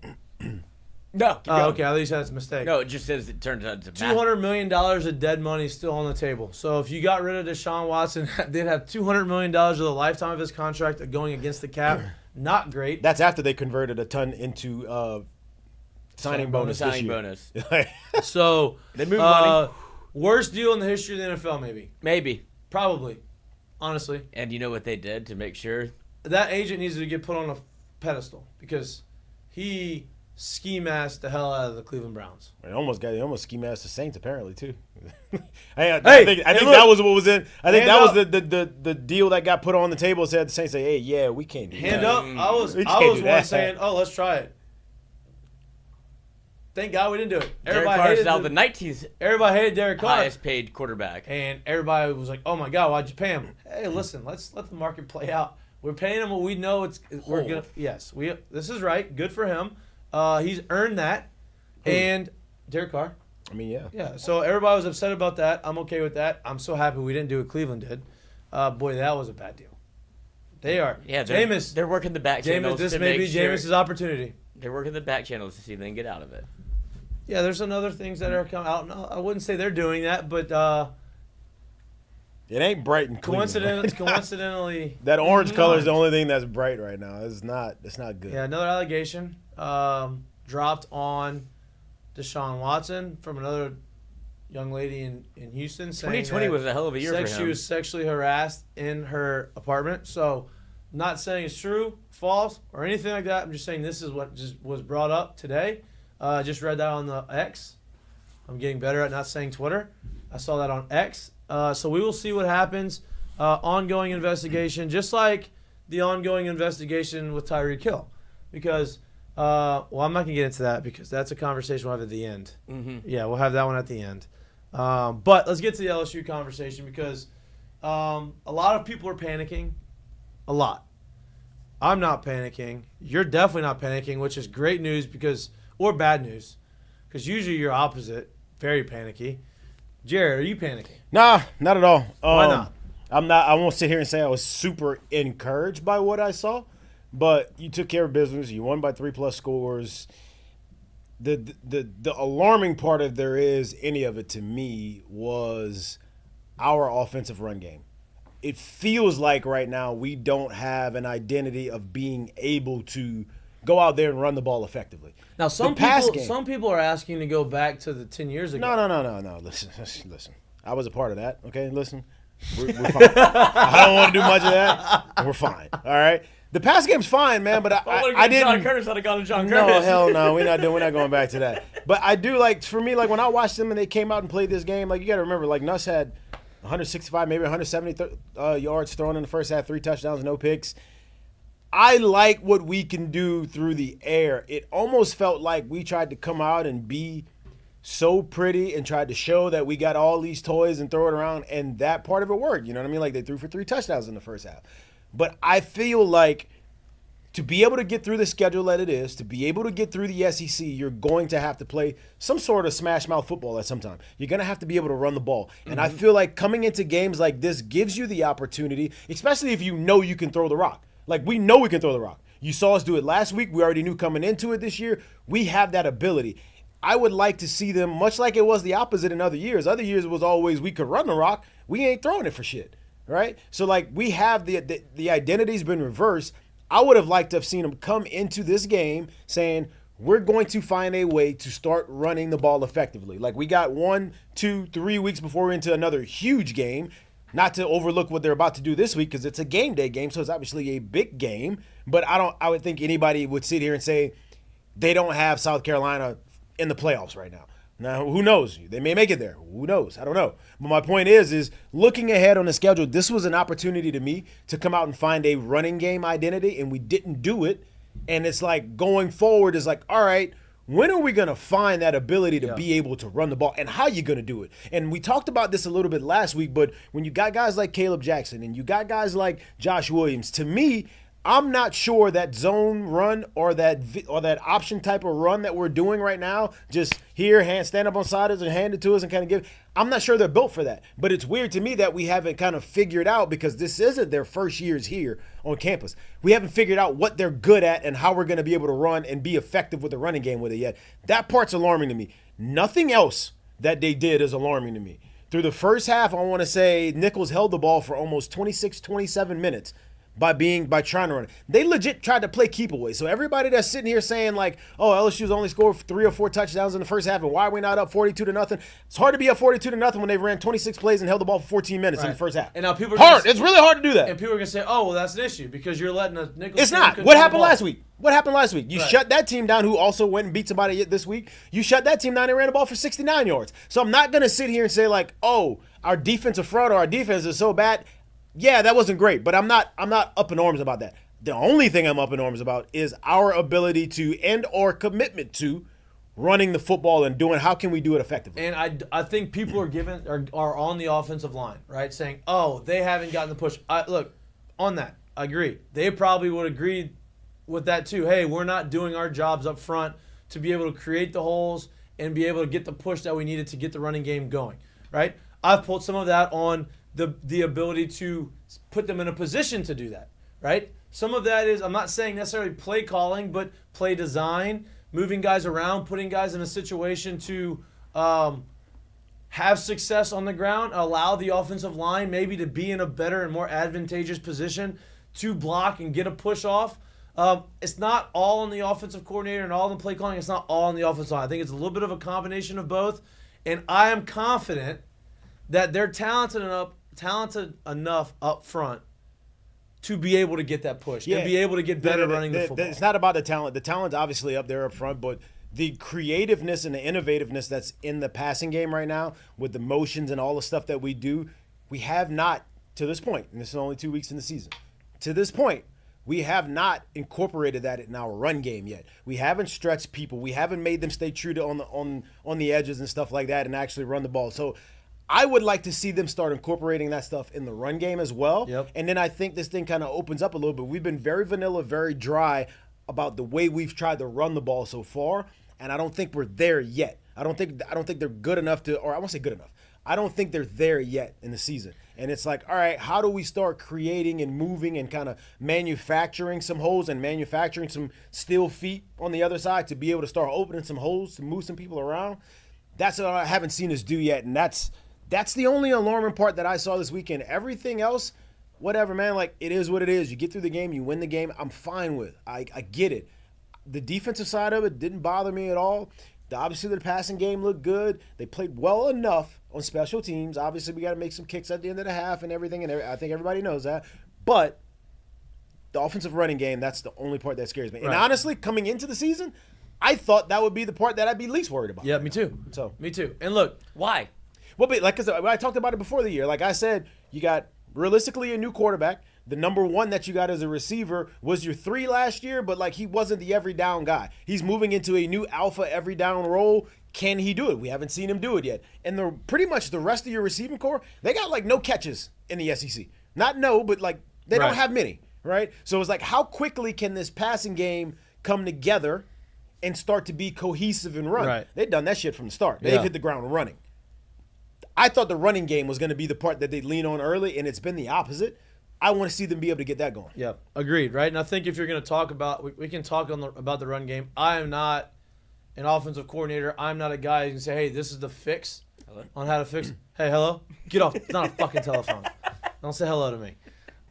No. Oh, okay. I thought you said it's a mistake. No, it just says it turns out to $200 million of dead money still on the table. So if you got rid of Deshaun Watson, they'd have $200 million of the lifetime of his contract going against the cap. Not great. That's after they converted a ton into signing bonus. So they moved money. Worst deal in the history of the NFL, maybe. Maybe. Probably. Honestly. And you know what they did to make sure? That agent needs to get put on a pedestal because he ski-masked the hell out of the Cleveland Browns. He almost ski-masked the Saints apparently too. I think that was what was in. I think that was the deal that got put on the table. Said the Saints say, "Hey, yeah, we can't do hand that." up. I was one saying, "Oh, let's try it." Thank God we didn't do it. Everybody hated now the 19th. Everybody hated Derek Carr, highest paid quarterback, and everybody was like, "Oh my God, why'd you pay him?" Hey, listen, let's let the market play out. We're paying him what we know we're gonna. Yes, this is right. Good for him. He's earned that. And Derek Carr. I mean, yeah. Yeah. So everybody was upset about that. I'm okay with that. I'm so happy we didn't do what Cleveland did. Boy, that was a bad deal. They are. Yeah, Jameis. They're working the back channels. This may be Jameis's opportunity. They're working the back channels to see if they can get out of it. Yeah, there's some other things that are coming out. No, I wouldn't say they're doing that, but it ain't bright and coincidentally, that orange color is the only thing that's bright right now. It's not good. Yeah, another allegation dropped on Deshaun Watson from another young lady in Houston. Saying 2020 was a hell of a year for him. She was sexually harassed in her apartment. So, not saying it's true, false, or anything like that. I'm just saying this is what just was brought up today. Just read that on the X. I'm getting better at not saying Twitter. I saw that on X. So we will see what happens. Ongoing investigation, just like the ongoing investigation with Tyreek Hill. Because, I'm not going to get into that because that's a conversation we'll have at the end. Mm-hmm. Yeah, we'll have that one at the end. But let's get to the LSU conversation because a lot of people are panicking. A lot. I'm not panicking. You're definitely not panicking, which is great news or bad news, because usually you're opposite, very panicky. Jared, are you panicking? Nah, not at all. Why not? I'm not. I won't sit here and say I was super encouraged by what I saw, but you took care of business. You won by 3+ scores. The alarming part of any of it to me was our offensive run game. It feels like right now we don't have an identity of being able to go out there and run the ball effectively. Now, some people are asking to go back to the 10 years ago. No. Listen. I was a part of that. Okay, listen. We're fine. I don't want to do much of that. We're fine. All right. The pass game's fine, man. But I didn't. John Curtis, I'd have gone to John Curtis. No, hell no. We're not going back to that. But I do for me, when I watched them and they came out and played this game, you got to remember, Nuss had 165, maybe 170 yards thrown in the first half, 3 touchdowns, no picks. I like what we can do through the air. It almost felt like we tried to come out and be so pretty and tried to show that we got all these toys and throw it around, and that part of it worked. You know what I mean? They threw for 3 touchdowns in the first half. But I feel like to be able to get through the schedule that it is, to be able to get through the SEC, you're going to have to play some sort of smash mouth football at some time. You're going to have to be able to run the ball. And I feel like coming into games like this gives you the opportunity, especially if you know you can throw the rock. We know we can throw the rock. You saw us do it last week. We already knew coming into it this year. We have that ability. I would like to see them, much like it was the opposite in other years. Other years it was always we could run the rock. We ain't throwing it for shit, right? So, we have the identity's been reversed. I would have liked to have seen them come into this game saying, we're going to find a way to start running the ball effectively. We got 1, 2, 3 weeks before we're into another huge game. Not to overlook what they're about to do this week because it's a game day game, so it's obviously a big game. But I would think anybody would sit here and say they don't have South Carolina in the playoffs right now. Now, who knows? They may make it there. Who knows? I don't know. But my point is looking ahead on the schedule, this was an opportunity to me to come out and find a running game identity, and we didn't do it. And it's going forward is all right, when are we going to find that ability to be able to run the ball, and how you going to do it? And we talked about this a little bit last week, but when you got guys like Caleb Jackson and you got guys like Josh Williams, to me, I'm not sure that zone run or that option type of run that we're doing right now, just stand up on sides and hand it to us and kind of give. I'm not sure they're built for that. But it's weird to me that we haven't kind of figured out, because this isn't their first years here on campus. We haven't figured out what they're good at and how we're going to be able to run and be effective with the running game with it yet. That part's alarming to me. Nothing else that they did is alarming to me. Through the first half, I want to say Nicholls held the ball for almost 26, 27 minutes. By trying to run it. They legit tried to play keep away. So everybody that's sitting here saying LSU's only scored 3 or 4 touchdowns in the first half, and why are we not up 42-0? It's hard to be up 42-0 when they ran 26 plays and held the ball for 14 minutes in the first half. And now people it's really hard to do that. And people are gonna say, "Oh, well, that's an issue because you're letting a Nicholls." It's not. What happened last week? You shut that team down, who also went and beat somebody this week. You shut that team down and ran the ball for 69 yards. So I'm not gonna sit here and say our defensive front or our defense is so bad. Yeah, that wasn't great, but I'm not up in arms about that. The only thing I'm up in arms about is our ability to and or commitment to running the football and doing how can we do it effectively. And I think people are on the offensive line, right, saying, "Oh, they haven't gotten the push." Look, on that, I agree. They probably would agree with that too. Hey, we're not doing our jobs up front to be able to create the holes and be able to get the push that we needed to get the running game going, right? I've pulled some of that on the ability to put them in a position to do that, right? Some of that is, I'm not saying necessarily play calling, but play design, moving guys around, putting guys in a situation to have success on the ground, allow the offensive line maybe to be in a better and more advantageous position to block and get a push off. It's not all on the offensive coordinator and all in play calling. It's not all on the offensive line. I think it's a little bit of a combination of both, and I am confident that they're talented enough up front to be able to get that push and be able to get better running the football. It's not about the talent. The talent's obviously up there up front, but the creativeness and the innovativeness that's in the passing game right now with the motions and all the stuff that we do, we have not, to this point, and this is only 2 weeks in the season, to this point, we have not incorporated that in our run game yet. We haven't stretched people. We haven't made them stay true to on the edges and stuff like that and actually run the ball. So I would like to see them start incorporating that stuff in the run game as well. Yep. And then I think this thing kind of opens up a little bit. We've been very vanilla, very dry about the way we've tried to run the ball so far, and I don't think we're there yet. I don't think they're good enough to, or I won't say good enough. I don't think they're there yet in the season. And it's like, all right, how do we start creating and moving and kind of manufacturing some holes and manufacturing some steel feet on the other side to be able to start opening some holes to move some people around? That's what I haven't seen us do yet, and that's the only alarming part that I saw this weekend. Everything else, whatever, man, like, it is what it is. You get through the game, you win the game, I'm fine with. I get it. The defensive side of it didn't bother me at all. Obviously, the passing game looked good. They played well enough on special teams. Obviously, we got to make some kicks at the end of the half and everything, and I think everybody knows that. But the offensive running game, that's the only part that scares me. And honestly, coming into the season, I thought that would be the part that I'd be least worried about. Yeah, me too. So me too. And look, Why? well, but like I talked about it before the year. Like I said, you got realistically a new quarterback. The number one that you got as a receiver was your 3 last year, but like he wasn't the every down guy. He's moving into a new alpha every down role. Can he do it? We haven't seen him do it yet. And pretty much the rest of your receiving core, they got like no catches in the SEC. Not no, but like they don't have many, right? So it's like, how quickly can this passing game come together and start to be cohesive and run? Right. They've done that shit from the start. They've hit the ground running. I thought the running game was going to be the part that they lean on early, and it's been the opposite. I want to see them be able to get that going. Yeah, agreed, right? And I think if you're going to talk about, we can talk about the run game. I am not an offensive coordinator. I'm not a guy who can say, hey, this is the fix on how to fix. Hey, hello? Get off. It's not a fucking telephone. Don't say hello to me.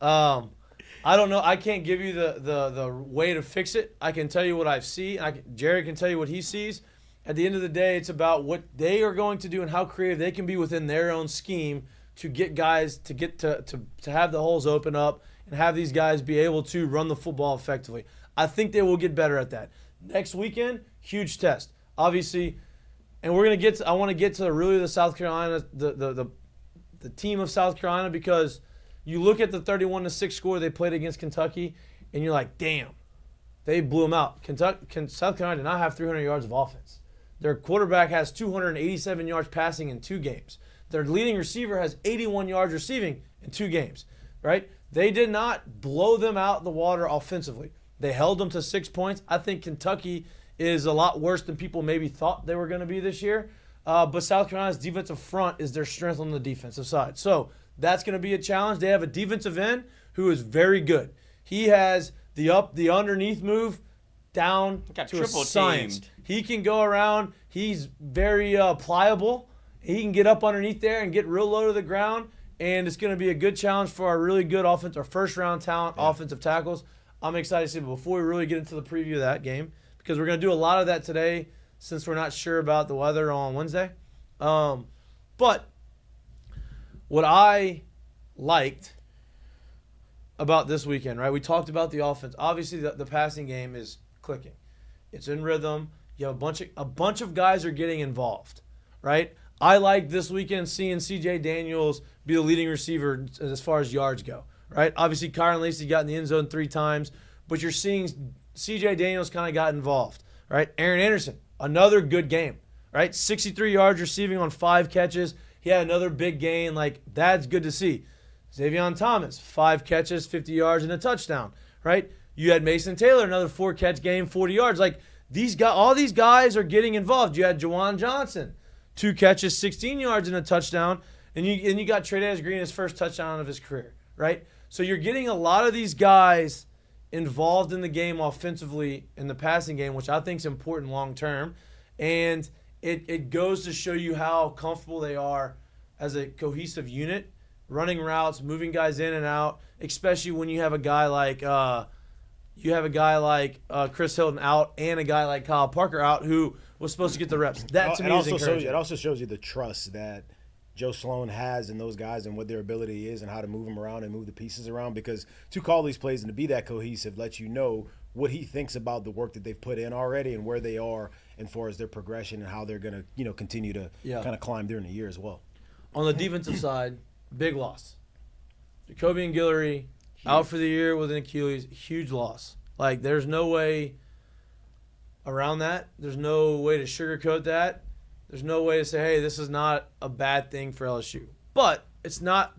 I don't know. I can't give you the way to fix it. I can tell you what I see. Jared can tell you what he sees. At the end of the day, it's about what they are going to do and how creative they can be within their own scheme to get guys to get to have the holes open up and have these guys be able to run the football effectively. I think they will get better at that. Next weekend, huge test. Obviously, and we're going to get to, I want to get to really the South Carolina, the team of South Carolina, because you look at the 31-6 score they played against Kentucky and you're like, damn, they blew them out. South Carolina did not have 300 yards of offense. Their quarterback has 287 yards passing in 2 games. Their leading receiver has 81 yards receiving in 2 games, right? They did not blow them out the water offensively. They held them to 6 points. I think Kentucky is a lot worse than people maybe thought they were going to be this year. But South Carolina's defensive front is their strength on the defensive side. So that's going to be a challenge. They have a defensive end who is very good. He has the underneath move down to a science. He can go around. He's very pliable. He can get up underneath there and get real low to the ground, and it's going to be a good challenge for our really good offense, our first-round talent, offensive tackles. I'm excited to see. But before we really get into the preview of that game, because we're going to do a lot of that today since we're not sure about the weather on Wednesday. But what I liked about this weekend, right? We talked about the offense. Obviously, the passing game is clicking. It's in rhythm. You have a bunch of guys are getting involved, right? I like this weekend seeing C.J. Daniels be the leading receiver as far as yards go, right? Obviously, Kyron Lacey got in the end zone 3 times, but you're seeing C.J. Daniels kind of got involved, right? Aaron Anderson, another good game, right? 63 yards receiving on 5 catches. He had another big gain. Like, that's good to see. Zavion Thomas, 5 catches, 50 yards, and a touchdown, right? You had Mason Taylor, another 4-catch game, 40 yards. Like, all these guys are getting involved. You had Juwan Johnson, 2 catches, 16 yards, and a touchdown. And you got Tre'Davious Green, his first touchdown of his career, right? So you're getting a lot of these guys involved in the game offensively in the passing game, which I think is important long term. And it goes to show you how comfortable they are as a cohesive unit, running routes, moving guys in and out, especially when you have a guy like Chris Hilton out and a guy like Kyle Parker out who was supposed to get the reps. That to me is encouraging. It also shows you the trust that Joe Sloan has in those guys and what their ability is and how to move them around and move the pieces around, because to call these plays and to be that cohesive lets you know what he thinks about the work that they've put in already and where they are as far as their progression and how they're going to, continue to kind of climb during the year as well. On the defensive side, big loss. Jacoby and Guillory out for the year with an Achilles, huge loss. Like, there's no way around that. There's no way to sugarcoat that. There's no way to say, hey, this is not a bad thing for LSU. But it's not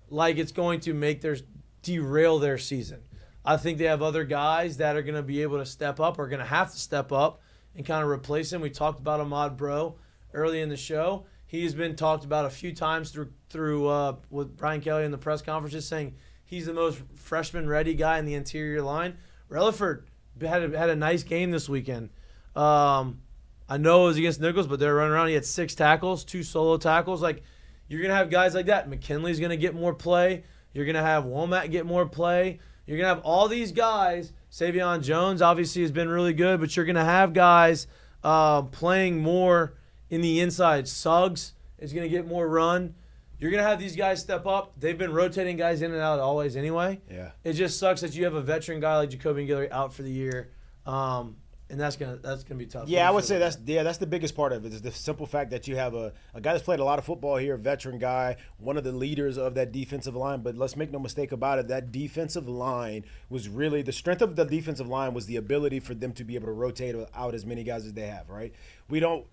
like it's going to derail their season. I think they have other guys that are going to be able to step up or going to have to step up and kind of replace him. We talked about Ahmad Bro early in the show. He's been talked about a few times through with Brian Kelly in the press conferences, saying he's the most freshman-ready guy in the interior line. Relaford had a nice game this weekend. I know it was against Nicholls, but they're running around. He had 6 tackles, 2 solo tackles. Like, you're going to have guys like that. McKinley's going to get more play. You're going to have Womack get more play. You're going to have all these guys. Zavion Jones obviously has been really good, but you're going to have guys playing more in the inside. Suggs is going to get more run. You're going to have these guys step up. They've been rotating guys in and out always anyway. Yeah. It just sucks that you have a veteran guy like Jacoby and Guillory out for the year. And that's gonna be tough. Yeah, I would say that's the biggest part of it is the simple fact that you have a guy that's played a lot of football here, a veteran guy, one of the leaders of that defensive line. But let's make no mistake about it, that defensive line was really the strength of the defensive line was the ability for them to be able to rotate out as many guys as they have. Right?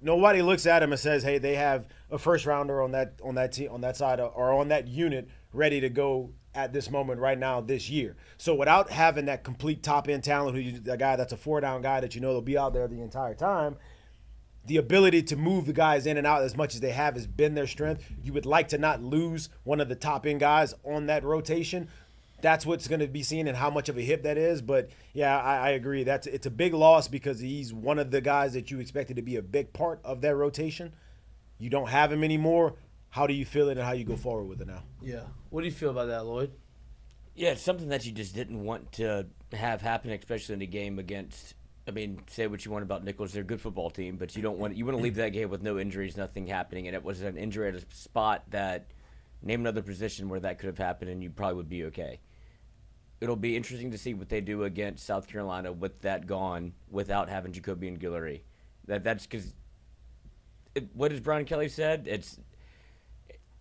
Nobody looks at them and says, hey, they have a first rounder on that team on that side or on that unit ready to go at this moment right now this year. So without having that complete top-end talent, the guy that's a 4-down guy that will be out there the entire time, the ability to move the guys in and out as much as they have has been their strength. You would like to not lose one of the top-end guys on that rotation. That's what's going to be seen and how much of a hit that is. But, yeah, I agree. It's a big loss because he's one of the guys that you expected to be a big part of that rotation. You don't have him anymore. How do you feel it and how you go forward with it now? Yeah. What do you feel about that, Lloyd? Yeah, it's something that you just didn't want to have happen, especially in a game against. I mean, say what you want about Nicholls; they're a good football team, but you want to leave that game with no injuries, nothing happening, and it was an injury at a spot that name another position where that could have happened, and you probably would be okay. It'll be interesting to see what they do against South Carolina with that gone, without having Jacoby and Guillory. That's because what has Brian Kelly said? It's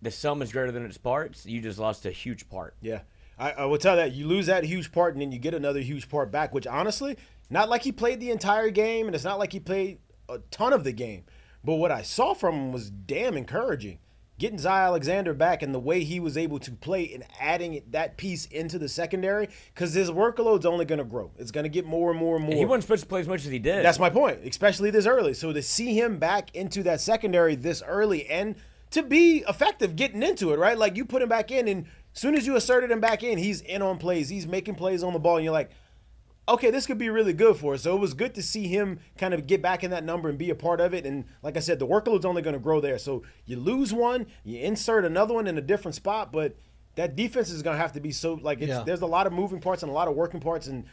the sum is greater than its parts. You just lost a huge part. Yeah. I will tell that you lose that huge part and then you get another huge part back, which honestly, not like he played the entire game and it's not like he played a ton of the game. But what I saw from him was damn encouraging. Getting Zy Alexander back and the way he was able to play and adding that piece into the secondary, because his workload's only going to grow. It's going to get more and more and more. He wasn't supposed to play as much as he did. That's my point, especially this early. So to see him back into that secondary this early and to be effective getting into it, right? Like you put him back in and as soon as you asserted him back in, he's in on plays. He's making plays on the ball and you're like, okay, this could be really good for us. So it was good to see him kind of get back in that number and be a part of it. And like I said, the workload's only going to grow there. So you lose one, you insert another one in a different spot, but that defense is going to have to be so like there's a lot of moving parts and a lot of working parts, and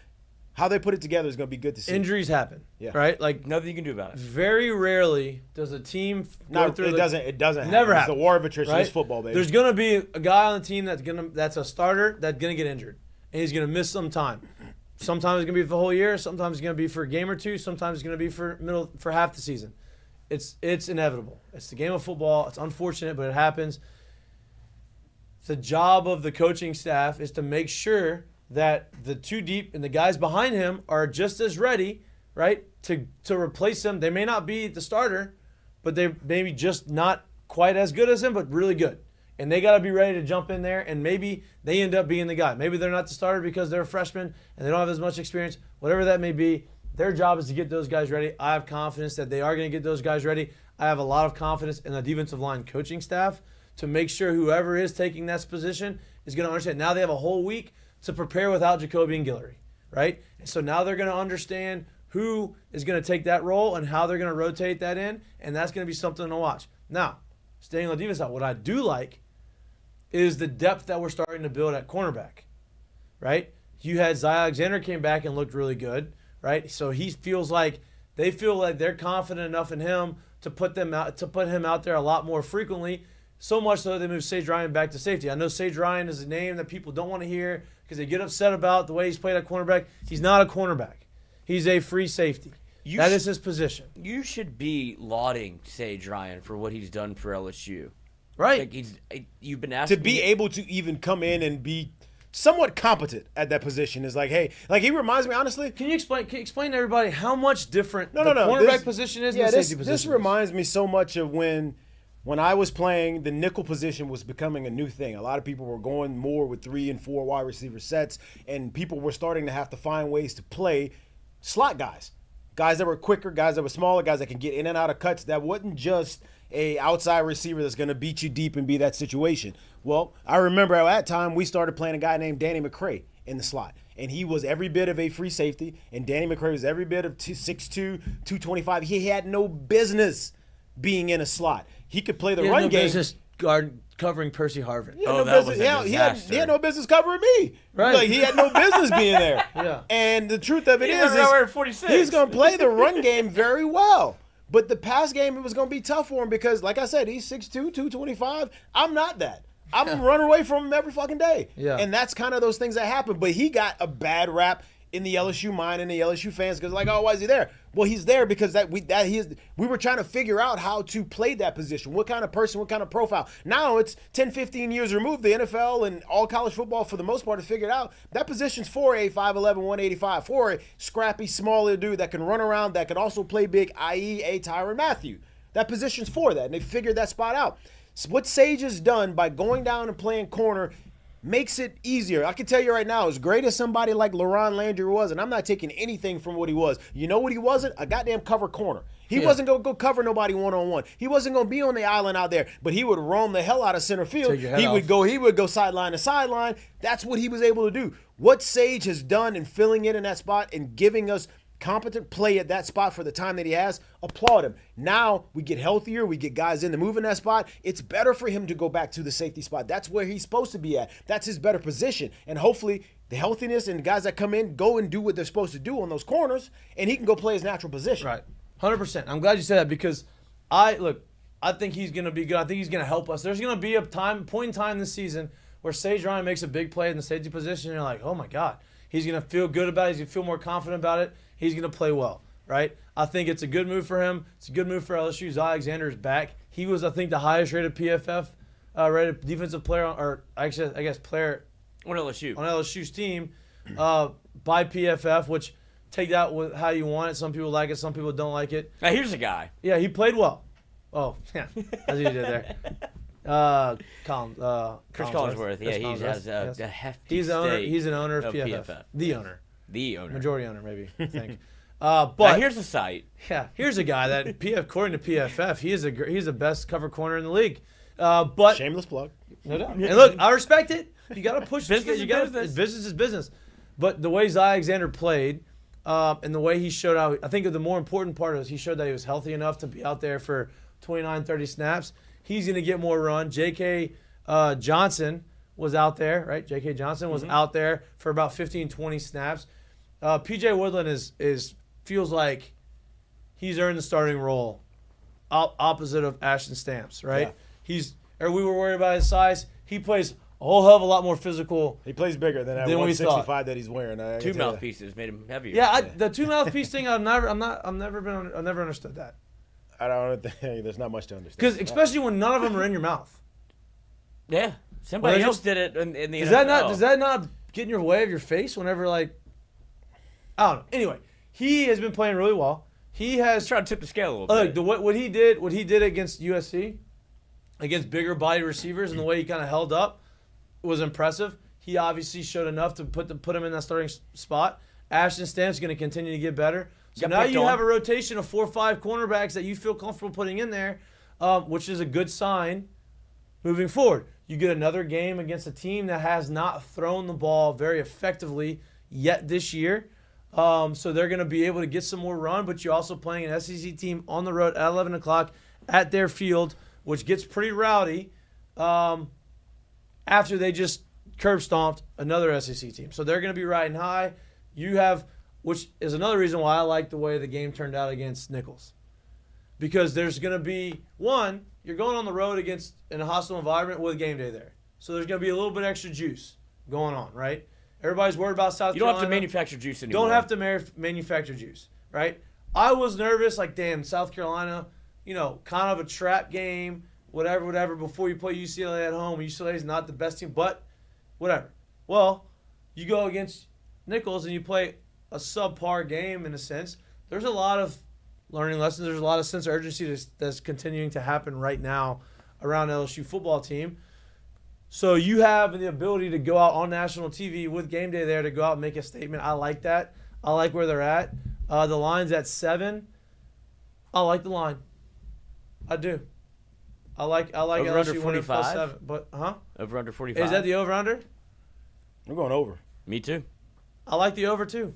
how they put it together is going to be good to see. Injuries happen, right? Like nothing you can do about it. Very rarely does a team go through. It doesn't. Never happen. happens. It's the war of attrition. Right? It's football, baby. There's going to be a guy on the team that's a starter that's going to get injured, and he's going to miss some time. Sometimes it's going to be for the whole year. Sometimes it's going to be for a game or two. Sometimes it's going to be for half the season. It's inevitable. It's the game of football. It's unfortunate, but it happens. The job of the coaching staff is to make sure that the two deep and the guys behind him are just as ready, right, to replace him. They may not be the starter, but they maybe just not quite as good as him, but really good. And they got to be ready to jump in there, and maybe they end up being the guy. Maybe they're not the starter because they're a freshman and they don't have as much experience. Whatever that may be, their job is to get those guys ready. I have confidence that they are going to get those guys ready. I have a lot of confidence in the defensive line coaching staff to make sure whoever is taking that position is going to understand. Now they have a whole week to prepare without Jacoby and Guillory, right? And so now they're going to understand who is going to take that role and how they're going to rotate that in, and that's going to be something to watch. Now, staying on the defense side, what I do like is the depth that we're starting to build at cornerback, right? You had Zy Alexander came back and looked really good, right? So they feel like they're confident enough in him to put him out there a lot more frequently so much so they moved Sage Ryan back to safety. I know Sage Ryan is a name that people don't want to hear because they get upset about the way he's played at cornerback. He's not a cornerback. He's a free safety. That is his position. You should be lauding Sage Ryan for what he's done for LSU. Right. Like you've been asked to be able to even come in and be somewhat competent at that position is like, hey, like he reminds me, honestly. Can you explain to everybody how much different the cornerback position is than the safety position? This reminds me so much of when I was playing, the nickel position was becoming a new thing. A lot of people were going more with 3 and 4 wide receiver sets, and people were starting to have to find ways to play slot guys. Guys that were quicker, guys that were smaller, guys that can get in and out of cuts. That wasn't just a outside receiver that's going to beat you deep and be that situation. Well, I remember at that time we started playing a guy named Danny McCray in the slot. And he was every bit of a free safety. And Danny McCray was every bit of 6'2", 225. He had no business being in a slot. He could play the run no game. Business guard covering Percy Harvin. That was a disaster. He had no business covering me. Right. Like, he had no business being there. Yeah. And the truth of it is he's he's going to play the run game very well. But the pass game, it was going to be tough for him because, like I said, he's 6'2", 225. I'm not that. I'm running away from him every fucking day. Yeah. And that's kind of those things that happen. But he got a bad rap in the LSU mind and the LSU fans because, like, oh, why is he there? Well, he's there because we were trying to figure out how to play that position. What kind of person, what kind of profile. Now it's 10, 15 years removed. The NFL and all college football, for the most part, has figured out that position's for a 5'11", 185, for a scrappy, smaller dude that can run around, that can also play big, i.e. a Tyrann Mathieu. That position's for that, and they figured that spot out. So what Sage has done by going down and playing corner makes it easier. I can tell you right now, as great as somebody like LaRon Landry was, and I'm not taking anything from what he was. You know what he wasn't? A goddamn cover corner. He wasn't going to go cover nobody one-on-one. He wasn't going to be on the island out there, but he would roam the hell out of center field. He would go sideline to sideline. That's what he was able to do. What Sage has done in filling in that spot and giving us competent play at that spot for the time that he has, applaud him. Now we get healthier, we get guys in to move in that spot. It's better for him to go back to the safety spot. That's where he's supposed to be at. That's his better position. And hopefully the healthiness and the guys that come in go and do what they're supposed to do on those corners, and he can go play his natural position. Right. 100%. I'm glad you said that because I think he's going to be good. I think he's going to help us. There's going to be a point in time this season where Sage Ryan makes a big play in the safety position, and you're like, oh my God. He's going to feel good about it. He's going to feel more confident about it. He's going to play well, right? I think it's a good move for him. It's a good move for LSU. Zavion Alexander is back. He was, I think, the highest rated PFF rated defensive player, or actually, I guess, player on LSU's team by PFF, which take that with how you want it. Some people like it. Some people don't like it. Now, here's a guy. Yeah, he played well. Oh, yeah. That's what you did there. Chris Collinsworth. Yeah, he has a hefty stake. He's an owner of PFF. The owner. Majority owner, maybe, I think. But now here's the site. Yeah, here's a guy that, according to PFF, he's the best cover corner in the league. But shameless plug. No doubt. And look, I respect it. You got to push business. Business is business. But the way Zavion Alexander played, and the way he showed out, I think the more important part is he showed that he was healthy enough to be out there for 29, 30 snaps. He's going to get more run. J.K. Johnson was out there, right? J.K. Johnson was out there for about 15, 20 snaps. P.J. Woodland feels like he's earned the starting role, opposite of Ashton Stamps, right? Yeah. We were worried about his size. He plays a whole hell of a lot more physical. He plays bigger than that 165 that he's wearing. Two mouthpieces made him heavier. Yeah, the two mouthpiece thing, I've never understood that. I don't think there's not much to understand. Because especially when none of them are in your mouth. Yeah, somebody else did it in the NFL. Does that not get in your way of your face whenever, like, I don't know. Anyway, he has been playing really well. He has tried to tip the scale a little bit. What he did against USC, against bigger body receivers, and the way he kind of held up was impressive. He obviously showed enough to put him in that starting spot. Ashton Stamp's going to continue to get better. So now you have a rotation of 4 or 5 cornerbacks that you feel comfortable putting in there, which is a good sign moving forward. You get another game against a team that has not thrown the ball very effectively yet this year. So they're going to be able to get some more run, but you're also playing an SEC team on the road at 11 o'clock at their field, which gets pretty rowdy after they just curb stomped another SEC team. So they're going to be riding high. Which is another reason why I like the way the game turned out against Nicholls. because there's going to be, one, you're going on the road in a hostile environment with game day there. So there's going to be a little bit extra juice going on, right? Everybody's worried about South Carolina. You don't have to manufacture juice anymore. Don't have to manufacture juice, right? I was nervous, like, damn, South Carolina, kind of a trap game, whatever, before you play UCLA at home. UCLA is not the best team, but whatever. Well, you go against Nicholls and you play a subpar game in a sense. There's a lot of learning lessons. There's a lot of sense of urgency that's continuing to happen right now around LSU football team. So you have the ability to go out on national TV with game day there to go out and make a statement. I like that. I like where they're at. The line's at 7. I like the line. I do. I like over LSU under winning 45? plus 7. But Over under 45. Is that the over under? I'm going over. Me too. I like the over too.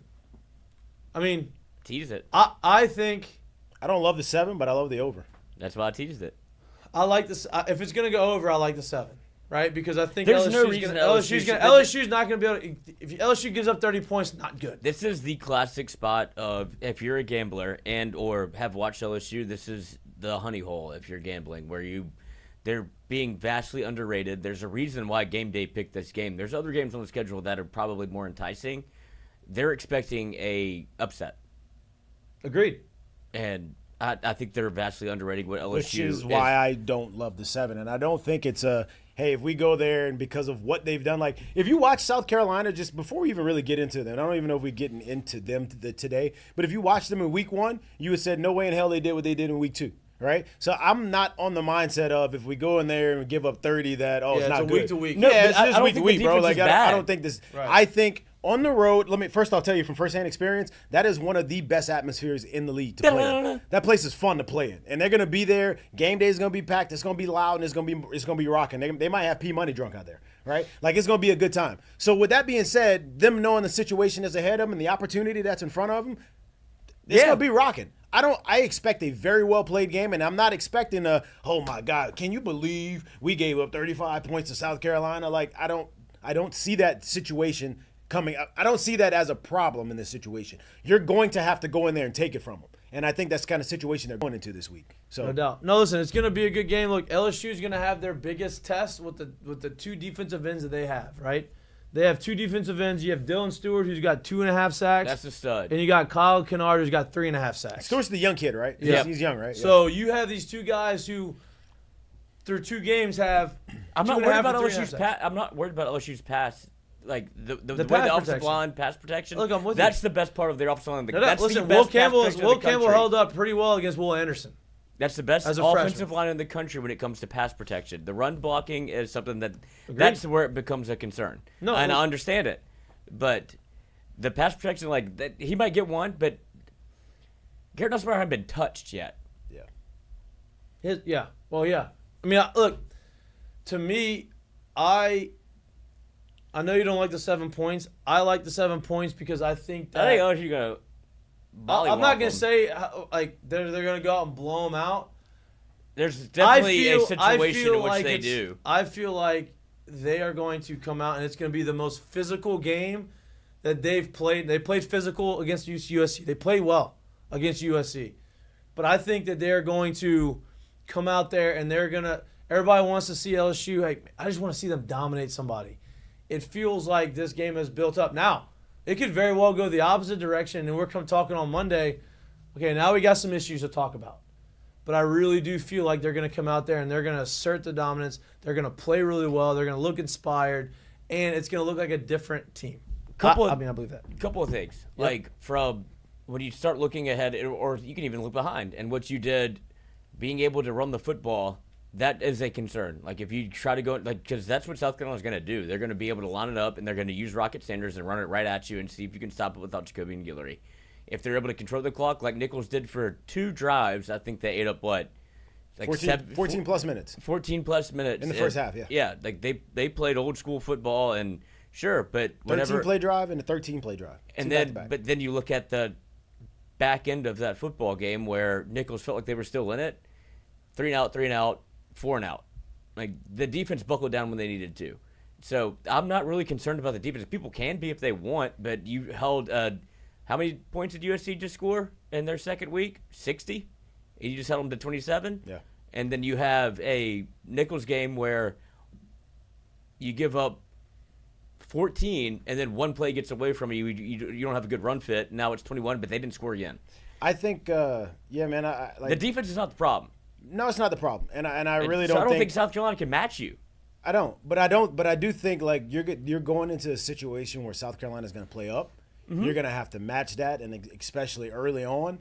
I mean, Tease it. I think I don't love the 7, but I love the over. That's why I teased it. I like this. If it's gonna go over, I like the 7, right? Because I think There's LSU's no reason LSU's not gonna be able to. If LSU gives up 30 points, not good. This is the classic spot of if you're a gambler and or have watched LSU, this is the honey hole if you're gambling where they're being vastly underrated. There's a reason why game day picked this game. There's other games on the schedule that are probably more enticing. They're expecting a upset. Agreed. And I think they're vastly underrating what LSU Which is why I don't love the 7. And I don't think it's hey, if we go there and because of what they've done, like if you watch South Carolina, just before we even really get into them, I don't even know if we're getting into them today, but if you watch them in week 1, you would said no way in hell they did what they did in week 2. Right? So I'm not on the mindset of if we go in there and give up 30 that, it's not good. Week to week. No, Yeah, it's I just don't week to think week, the bro. defense Like is I bad. don't think this. Right. I think on the road. First I'll tell you from firsthand experience that is one of the best atmospheres in the league to play in. That place is fun to play in, and they're gonna be there. Game day is gonna be packed. It's gonna be loud, and it's gonna be rocking. They might have P Money drunk out there, right? Like it's gonna be a good time. So with that being said, them knowing the situation that's ahead of them and the opportunity that's in front of them, it's gonna be rocking. I expect a very well played game, and I'm not expecting oh my God, can you believe we gave up 35 points to South Carolina? Like I don't see that situation coming. I don't see that as a problem in this situation. You're going to have to go in there and take it from them, and I think that's the kind of situation they're going into this week. So No doubt. No, listen, it's gonna be a good game. Look, LSU is gonna have their biggest test with the 2 defensive ends that they have, right? They have 2 defensive ends. You have Dylan Stewart, who's got 2.5 sacks. That's a stud. And you got Kyle Kennard, who's got 3.5 sacks. Stewart's the young kid, right? Yeah. He's young, right? So you have these 2 guys who, through 2 games, have. I'm not 2.5 worried about and 3.5 LSU's sacks. pass. I'm not worried about LSU's pass. Like the way pass the offensive protection. line pass protection. Look, I'm with that's you. the best part of their offensive line. No, That's listen, the best Will Campbell held up pretty well against Will Anderson. That's the best as a offensive freshman. line in the country when it comes to pass protection. The run blocking is something that's where it becomes a concern. No, and look, I understand it, but the pass protection, like that, he might get one, but Garrett Nussmeier hasn't been touched yet. Yeah. Well, yeah. I mean, look, to me, I know you don't like the 7 points. I like the 7 points because I think that I think LSU gonna. I'm not gonna say like they're gonna go out and blow them out. There's definitely a situation in which like they do. I feel like they are going to come out and it's going to be the most physical game that they've played. They played physical against USC. They played well against USC. But I think that they're going to come out there and they're going to – everybody wants to see LSU. Hey, I just want to see them dominate somebody. It feels like this game has built up. Now, it could very well go the opposite direction, and we're talking on Monday. Okay, now we got some issues to talk about. But I really do feel like they're going to come out there and they're going to assert the dominance. They're going to play really well. They're going to look inspired, and it's going to look like a different team. I believe that. A couple of things. Yep. Like from when you start looking ahead, or you can even look behind, and what you did, being able to run the football, that is a concern. Like if you try to go, like because that's what South Carolina's going to do. They're going to be able to line it up, and they're going to use Rocket Sanders and run it right at you and see if you can stop it without Jacoby and Guillory. If they're able to control the clock like Nicholls did for 2 drives, I think they ate up what? Like 14 plus minutes. 14 plus minutes. In the first half, yeah. Yeah, like they played old school football and sure, but whatever. 13 play drive and a 13 play drive. And then but then you look at the back end of that football game where Nicholls felt like they were still in it. 3 and out, 4 and out. Like the defense buckled down when they needed to. So I'm not really concerned about the defense. People can be if they want, but you held how many points did USC just score in their second week? 60? and you just held them to 27. Yeah. And then you have a Nicholls game where you give up 14, and then one play gets away from you. You don't have a good run fit. Now it's 21, but they didn't score again. I think, yeah, man. The defense is not the problem. No, it's not the problem, and I really don't. I don't think South Carolina can match you. I don't, but I do think like you're going into a situation where South Carolina is going to play up. Mm-hmm. You're going to have to match that, and especially early on.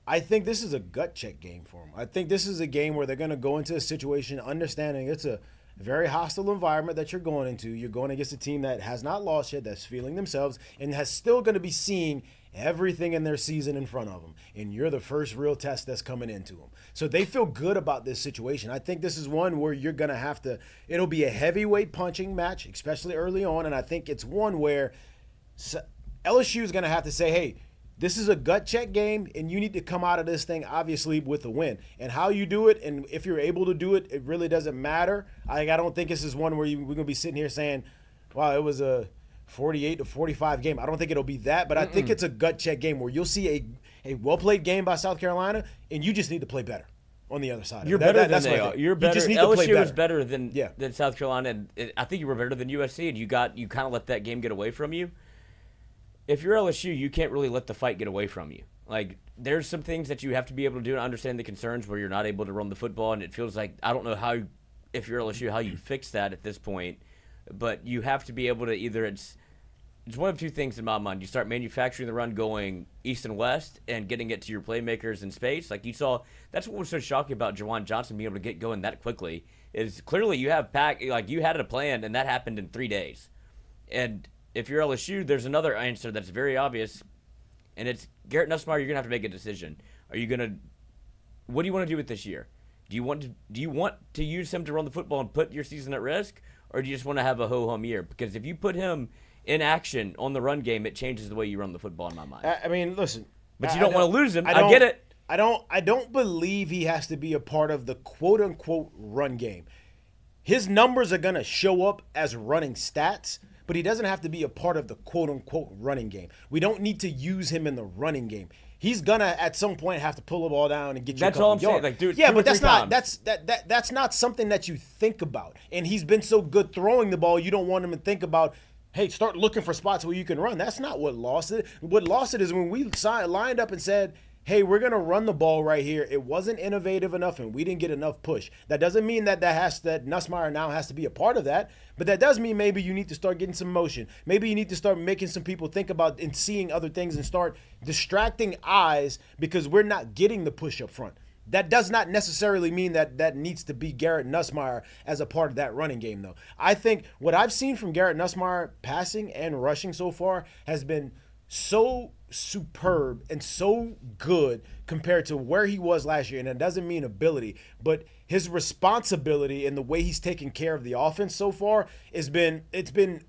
I think this is a gut check game for them. I think this is a game where they're going to go into a situation understanding it's a very hostile environment that you're going into. You're going against a team that has not lost yet, that's feeling themselves, and has still going to be seeing everything in their season in front of them. And you're the first real test that's coming into them. So they feel good about this situation. I think this is one where you're going to have to – it'll be a heavyweight punching match, especially early on. And I think it's one where LSU is going to have to say, hey, this is a gut check game, and you need to come out of this thing, obviously, with a win. And how you do it, and if you're able to do it, it really doesn't matter. I don't think this is one where we're going to be sitting here saying, wow, it was a 48-45 game. I don't think it'll be that, but I think it's a gut check game where you'll see a well-played game by South Carolina, and you just need to play better on the other side. You're better than they are. You're better. You just need to play LSU better. is better than South Carolina, and I think you were better than USC, and you kind of let that game get away from you. If you're LSU, you can't really let the fight get away from you. Like, there's some things that you have to be able to do and understand the concerns where you're not able to run the football, and it feels like, I don't know how, if you're LSU, how you fix that at this point, but you have to be able to either, it's one of two things in my mind. You start manufacturing the run going east and west and getting it to your playmakers in space. Like you saw, that's what was so shocking about Jawan Johnson being able to get going that quickly, is clearly you have you had a plan, and that happened in 3 days. And if you're LSU, there's another answer that's very obvious, and it's Garrett Nussmeier. You're gonna have to make a decision. What do you want to do with this year? Do you want to use him to run the football and put your season at risk, or do you just want to have a ho-hum year? Because if you put him in action on the run game, it changes the way you run the football in my mind. I mean, listen, but you don't want to lose him. I get it. I don't believe he has to be a part of the quote-unquote run game. His numbers are gonna show up as running stats, but he doesn't have to be a part of the quote-unquote running game. We don't need to use him in the running game. He's gonna at some point have to pull the ball down and get you. That's a couple all I'm yards. saying. Like, dude, yeah, but that's not something that you think about. And he's been so good throwing the ball, you don't want him to think about, hey, start looking for spots where you can run. That's not what lost it. What lost it is when we lined up and said, hey, we're going to run the ball right here. It wasn't innovative enough, and we didn't get enough push. That doesn't mean that Nussmeier now has to be a part of that, but that does mean maybe you need to start getting some motion. Maybe you need to start making some people think about and seeing other things and start distracting eyes because we're not getting the push up front. That does not necessarily mean that needs to be Garrett Nussmeier as a part of that running game, though. I think what I've seen from Garrett Nussmeier passing and rushing so far has been so superb and so good compared to where he was last year. And it doesn't mean ability, but his responsibility and the way he's taken care of the offense so far it's been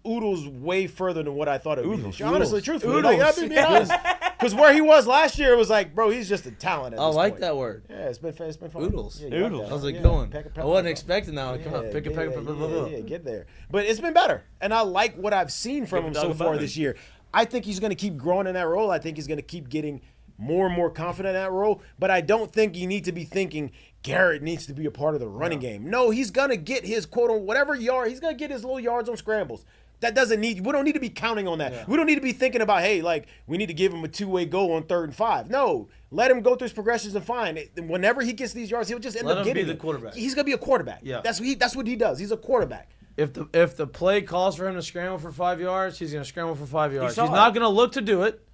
oodles way further than what I thought it would be. Honestly, truthfully, be honest. Because where he was last year, it was like, bro, he's just a talent at this point. I like that word. Yeah, it's been fun. Oodles. Yeah, oodles. How's it going? I wasn't expecting that one. Come on, Yeah, get there. But it's been better. And I like what I've seen from him so far this year. I think he's going to keep growing in that role. I think he's going to keep getting more and more confident in that role. But I don't think you need to be thinking Garrett needs to be a part of the running game. No, he's going to get his quote on whatever yard. He's going to get his little yards on scrambles. We don't need to be counting on that. Yeah. We don't need to be thinking about, hey, like, we need to give him a two-way goal on 3rd and 5. No, let him go through his progressions and find it. Whenever he gets these yards, he'll just end up getting them. Let him be the quarterback. He's going to be a quarterback. Yeah. That's what he does. He's a quarterback. If the play calls for him to scramble for 5 yards, he's going to scramble for 5 yards. He's not going to look to do it,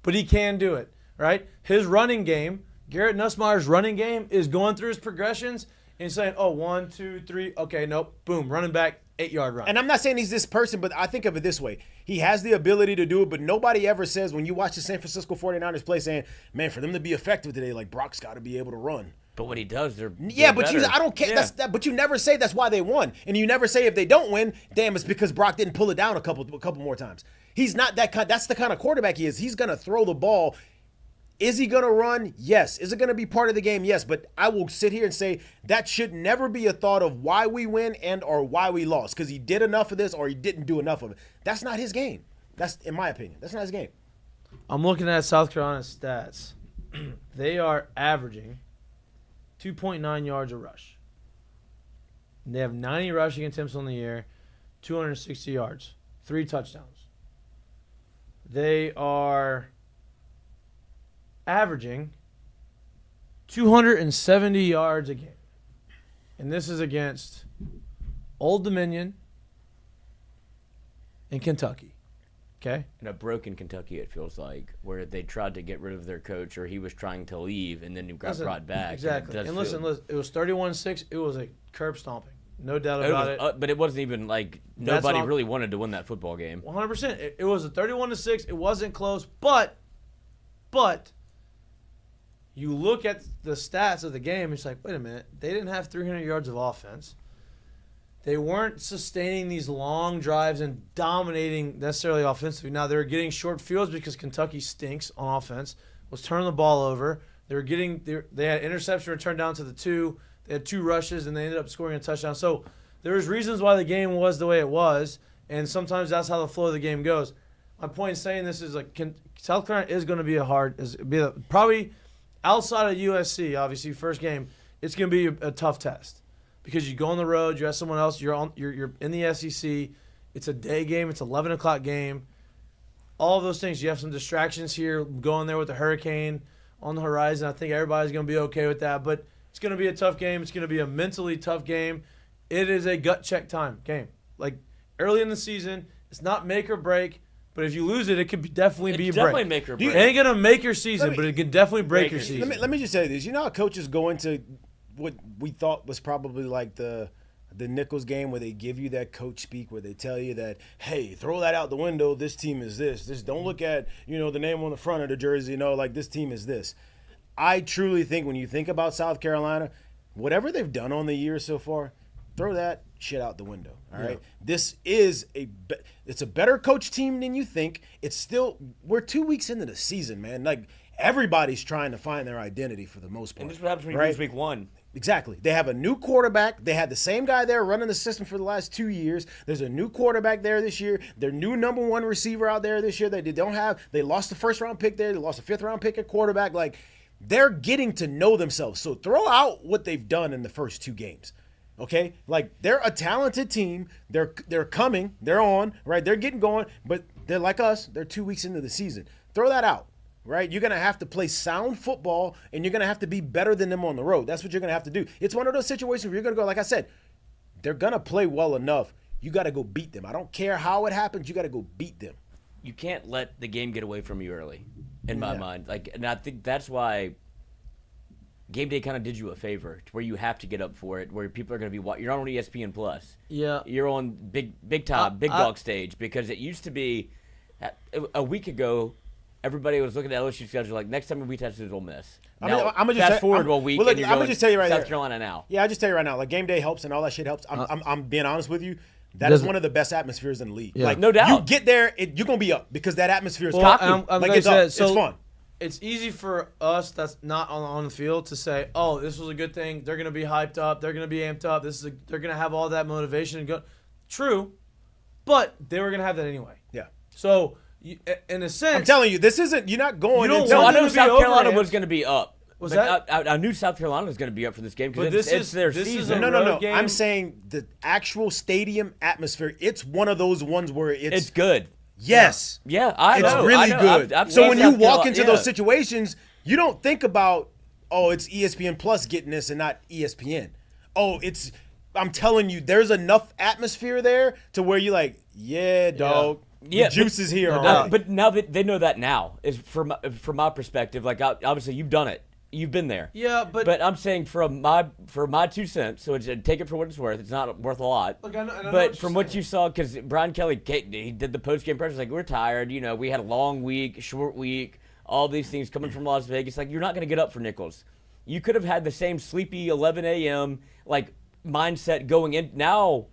but he can do it, right? His running game, Garrett Nussmeier's running game, is going through his progressions and saying, oh, 1, 2, 3, okay, nope, boom, running back, 8-yard run. And I'm not saying he's this person, but I think of it this way. He has the ability to do it, but nobody ever says when you watch the San Francisco 49ers play saying, man, for them to be effective today, like Brock's got to be able to run. But when he does, they're but better. I don't care. Yeah. But you never say that's why they won, and you never say if they don't win, damn, it's because Brock didn't pull it down a couple more times. He's not that kind. That's the kind of quarterback he is. He's gonna throw the ball. Is he gonna run? Yes. Is it gonna be part of the game? Yes. But I will sit here and say that should never be a thought of why we win and or why we lost because he did enough of this or he didn't do enough of it. That's not his game. That's in my opinion. That's not his game. I'm looking at South Carolina's stats. They are averaging 2.9 yards a rush. They have 90 rushing attempts on the year, 260 yards, 3 touchdowns. They are averaging 270 yards a game. And this is against Old Dominion and Kentucky. Okay? In a broken Kentucky, it feels like, where they tried to get rid of their coach, or he was trying to leave, and then he got brought back. Exactly. And listen, it was 31-6. It was a curb stomping. No doubt about it. But it wasn't even like nobody really wanted to win that football game. 100%. It was a 31-6. It wasn't close, but you look at the stats of the game, it's like, wait a minute. They didn't have 300 yards of offense. They weren't sustaining these long drives and dominating necessarily offensively. Now, they were getting short fields because Kentucky stinks on offense, was turning the ball over. They had interception return down to the 2. They had 2 rushes, and they ended up scoring a touchdown. So there was reasons why the game was the way it was, and sometimes that's how the flow of the game goes. My point in saying this is like South Carolina is going to be probably outside of USC, obviously, first game, it's going to be a tough test. Because you go on the road, you have someone else, you're in the SEC. It's a day game. It's 11 o'clock game. All of those things. You have some distractions here going there with the hurricane on the horizon. I think everybody's going to be okay with that. But it's going to be a tough game. It's going to be a mentally tough game. It is a gut check time game. Like early in the season, it's not make or break. But if you lose it, it could definitely be a break. Definitely make or break. It ain't going to make your season, but it can definitely break your season. Let me just say this. You know how coaches go into what we thought was probably like the Nicholls game, where they give you that coach speak, where they tell you that, hey, throw that out the window. This team is this. Don't look at, the name on the front of the jersey. Like this team is this. I truly think when you think about South Carolina, whatever they've done on the year so far, throw that shit out the window. All right. This is it's a better coach team than you think. We're 2 weeks into the season, man. Like everybody's trying to find their identity for the most part. And this is what happens when you lose week 1. Exactly. They have a new quarterback. They had the same guy there running the system for the last 2 years. There's a new quarterback there this year. Their new number 1 receiver out there this year. They lost the first-round pick there. They lost a fifth-round pick at quarterback. Like, they're getting to know themselves. So throw out what they've done in the first 2 games. Okay? Like, they're a talented team. They're coming. They're on, right? They're getting going. But they're like us. They're 2 weeks into the season. Throw that out. Right? You're going to have to play sound football, and you're going to have to be better than them on the road. That's what you're going to have to do. It's one of those situations where you're going to go, like I said, they're going to play well enough. You got to go beat them. I don't care how it happens. You got to go beat them. You can't let the game get away from you early, in my mind. And I think that's why game day kind of did you a favor, to where you have to get up for it, where people are going to be – you're on ESPN Plus. Yeah. You're on big time, big dog stage, because it used to be a week ago – everybody was looking at LSU schedule like, next time we test is Ole Miss. Now, I'm fast forward 1 week, and you're going just tell you right South there. Carolina now. Yeah, I'll just tell you right now. Like, game day helps and all that shit helps. I'm being honest with you. That is one of the best atmospheres in the league. Yeah. Like, no doubt. You get there, you're going to be up because that atmosphere is cocky. It's fun. It's easy for us that's not on the field to say, oh, this was a good thing. They're going to be hyped up. They're going to be amped up. They're going to have all that motivation. And go. True, but they were going to have that anyway. Yeah. So – in a sense, I'm telling you, this isn't. You're not going. I know South Carolina was going to be up. Was that? I knew South Carolina was going to be up for this game because it's their season. No. I'm saying the actual stadium atmosphere. It's one of those ones where it's good. Yes. Yeah, I know. It's really good. I've so when you walk into Carolina, those situations, you don't think about, oh, it's ESPN Plus getting this and not ESPN. Oh, it's. I'm telling you, there's enough atmosphere there to where you're like, yeah, dog. Yeah, the juice is here. But now that they know that now, is from my perspective. Like obviously you've done it, you've been there. Yeah, but I'm saying for my 2 cents. So take it for what it's worth. It's not worth a lot. Look, I know but from what you saw, because Brian Kelly, he did the post game press. Like, we're tired. We had a long week, short week. All these things coming from Las Vegas. Like, you're not going to get up for Nicholls. You could have had the same sleepy 11 a.m. like mindset going in. Now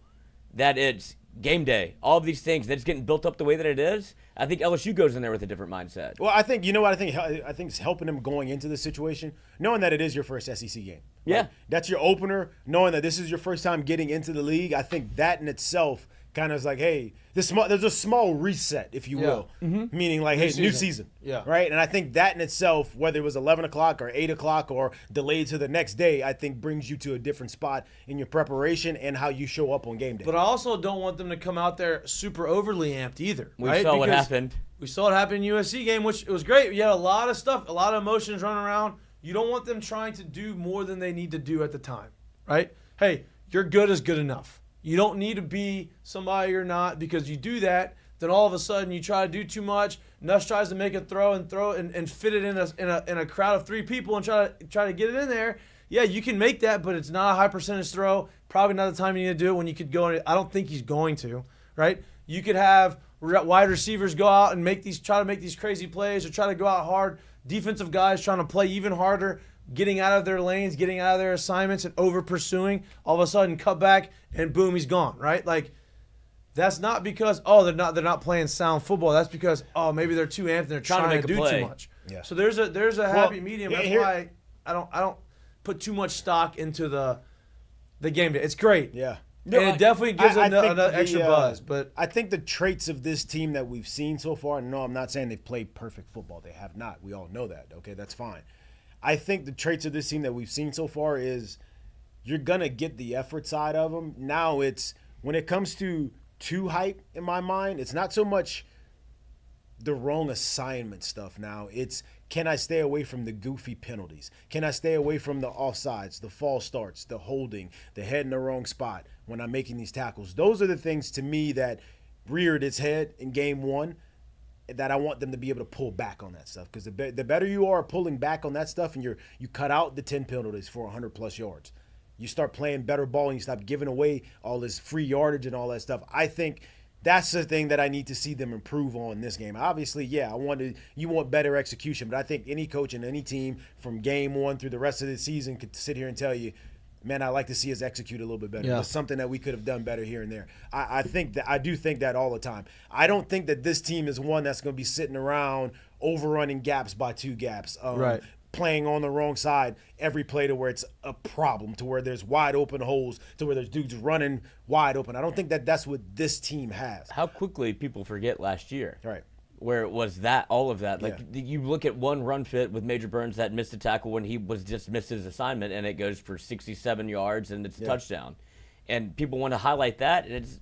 that it's game day, all of these things that's getting built up the way that it is, I think LSU goes in there with a different mindset. Well, I think I think it's helping them going into this situation, knowing that it is your first SEC game. Yeah, that's your opener, knowing that this is your first time getting into the league. I think that in itself kind of is like, hey, there's a small reset, if you will, meaning like, hey, new season, right? And I think that in itself, whether it was 11 o'clock or 8 o'clock or delayed to the next day, I think brings you to a different spot in your preparation and how you show up on game day. But I also don't want them to come out there super overly amped either. We saw what happened. We saw it happen in USC game, which it was great. You had a lot of stuff, a lot of emotions running around. You don't want them trying to do more than they need to do at the time, right? Hey, you're good is good enough. You don't need to be somebody you're not, because you do that, then all of a sudden you try to do too much. Nuss tries to make a throw and fit it in a crowd of 3 people and try to get it in there. Yeah, you can make that, but it's not a high percentage throw. Probably not the time you need to do it when you could go. I don't think he's going to, right? You could have wide receivers go out and try to make these crazy plays, or try to go out hard. Defensive guys trying to play even harder, getting out of their lanes, getting out of their assignments, and over pursuing. All of a sudden, cut back and boom, he's gone. Right? like That's not because they're not playing sound football. That's because maybe they're too amped and they're trying to do too much. Yeah. So there's a happy medium. That's why I don't put too much stock into the game day. It's great. Yeah. No, and it definitely gives another extra buzz. But I think the traits of this team that we've seen so far, no, I'm not saying they've played perfect football. They have not. We all know that. Okay, that's fine. I think the traits of this team that we've seen so far is you're going to get the effort side of them. Now it's when it comes to too hype in my mind, it's not so much the wrong assignment stuff now. It's, can I stay away from the goofy penalties? Can I stay away from the offsides, the false starts, the holding, the head in the wrong spot when I'm making these tackles? Those are the things to me that reared its head in game 1 that I want them to be able to pull back on that stuff. Because the better you are pulling back on that stuff and you cut out the 10 penalties for 100-plus yards, you start playing better ball and you stop giving away all this free yardage and all that stuff. I think that's the thing that I need to see them improve on this game. Obviously, yeah, you want better execution, but I think any coach and any team from game 1 through the rest of the season could sit here and tell you, man, I'd like to see us execute a little bit better. Yeah. It's something that we could have done better here and there. I do think that all the time. I don't think that this team is one that's going to be sitting around overrunning gaps by 2 gaps. Right. Playing on the wrong side every play to where it's a problem, to where there's wide open holes, to where there's dudes running wide open. I don't think that that's what this team has. How quickly people forget last year. Right. Where it was all of that. Like, you look at one run fit with Major Burns that missed a tackle when he was just missed his assignment, and it goes for 67 yards, and it's a touchdown. And people want to highlight that. And it's,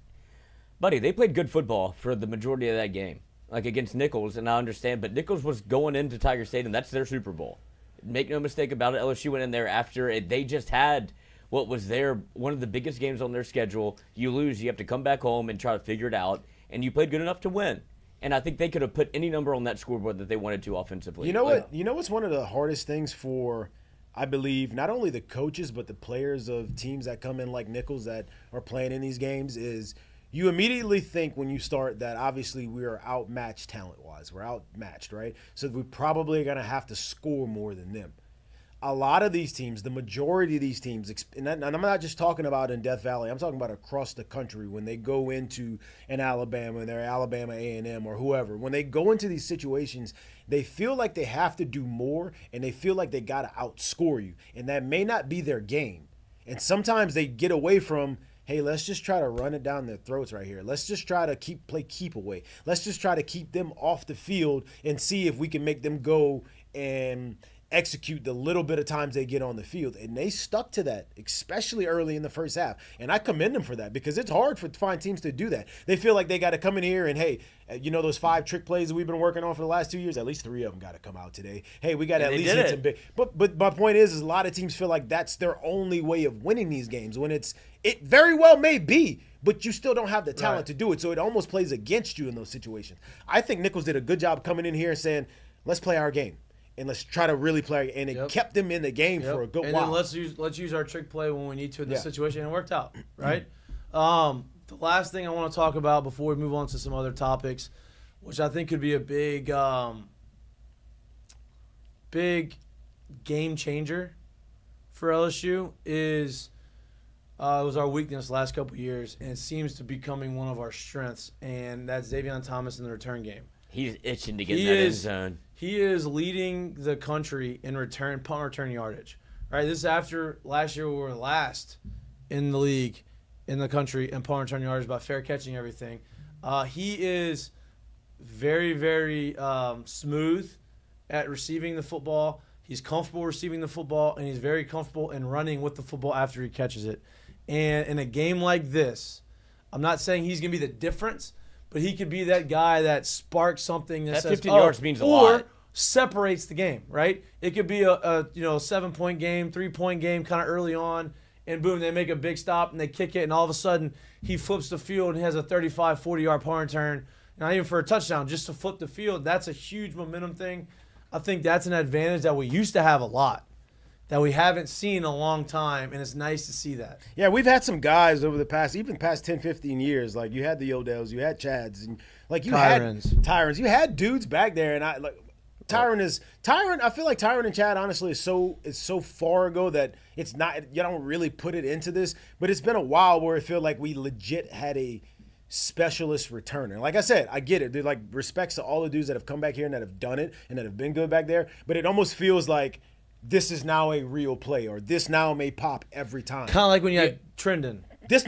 buddy, they played good football for the majority of that game, like against Nicholls, and I understand. But Nicholls was going into Tiger Stadium. That's their Super Bowl. Make no mistake about it. LSU went in there after it. They just had what was one of the biggest games on their schedule. You lose, you have to come back home and try to figure it out, and you played good enough to win. And I think they could have put any number on that scoreboard that they wanted to offensively. You know what? You know what's one of the hardest things for, I believe, not only the coaches but the players of teams that come in like Nicholls that are playing in these games is you immediately think when you start that obviously we are outmatched talent-wise. We're outmatched, right? So we're probably going to have to score more than them. A lot of these teams, the majority of these teams, and I'm not just talking about in Death Valley, I'm talking about across the country when they go into an Alabama and they're Alabama A&M or whoever. When they go into these situations, they feel like they have to do more and they feel like they got to outscore you. And that may not be their game. And sometimes they get away from, hey, let's just try to run it down their throats right here. Let's just try to play keep away. Let's just try to keep them off the field and see if we can make them go and execute the little bit of times they get on the field. And they stuck to that, especially early in the first half. And I commend them for that because it's hard to find teams to do that. They feel like they got to come in here and, hey, you know those 5 trick plays that we've been working on for the last 2 years? At least 3 of them got to come out today. Hey, we got to at least hit some big. But my point is a lot of teams feel like that's their only way of winning these games when it very well may be, but you still don't have the talent to do it. So it almost plays against you in those situations. I think Nicholls did a good job coming in here and saying, let's play our game. And let's try to really play. And it kept them in the game for a good while. And then let's use our trick play when we need to in this situation. And it worked out, right? The last thing I want to talk about before we move on to some other topics, which I think could be a big game changer for LSU, is it was our weakness the last couple of years, and it seems to be becoming one of our strengths, and that's Zavion Thomas in the return game. He's itching to get in that end zone. He is leading the country in punt return yardage. Right, this is after last year we were last in the league in the country in punt return yards by fair catching everything. He is very, very smooth at receiving the football. He's comfortable receiving the football, and he's very comfortable in running with the football after he catches it. And in a game like this, I'm not saying he's going to be the difference, but he could be that guy that sparks something that says, 15 yards means a or lot. separates the game, right? It could be a 7-point game, 3-point game kind of early on, and boom, they make a big stop and they kick it, and all of a sudden he flips the field and has a 35, 40-yard punt return, not even for a touchdown, just to flip the field. That's a huge momentum thing. I think that's an advantage that we used to have a lot, that we haven't seen in a long time, and it's nice to see that. Yeah, we've had some guys over the past 10, 15 years. Like, you had the Odells, you had Chads, and like you Tyrons. had Tyrons. You had dudes back there, and I feel like Tyron and Chad, honestly, is so far ago that it's not, you don't really put it into this, but it's been a while where it felt like we legit had a specialist returner. Like I said, I get it. They're like, respects to all the dudes that have come back here and that have done it and that have been good back there, but it almost feels like this is now a real play, or this now may pop every time. Kind of like when you had Trendon. This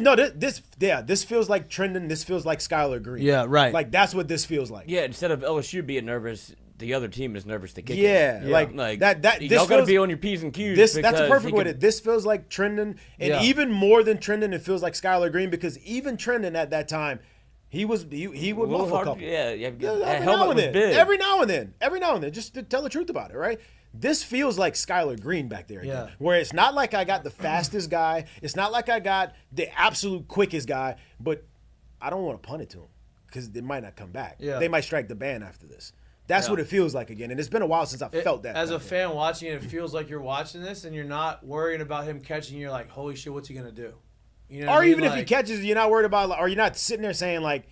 feels like Trendon. This feels like Skylar Green. Yeah, right. Like, that's what this feels like. Yeah, instead of LSU being nervous, the other team is nervous to kick it. Yeah, like that. Y'all got to be on your P's and Q's. That's a perfect way to. This feels like Trendon, and even more than Trendon, it feels like Skylar Green, because even Trendon at that time, he would muff a couple. Yeah, every helmet was big. Every now and then, just to tell the truth about it, right? This feels like Skylar Green back there again, where it's not like I got the fastest guy, it's not like I got the absolute quickest guy, but I don't want to punt it to him because it might not come back. Yeah. They might strike the ban after this. That's what it feels like again, and it's been a while since I felt that. As a fan watching it, it feels like you're watching this and you're not worrying about him catching. You're like, holy shit, what's he gonna do? You know, or even if he catches, you're not worried about, or you're not sitting there saying like,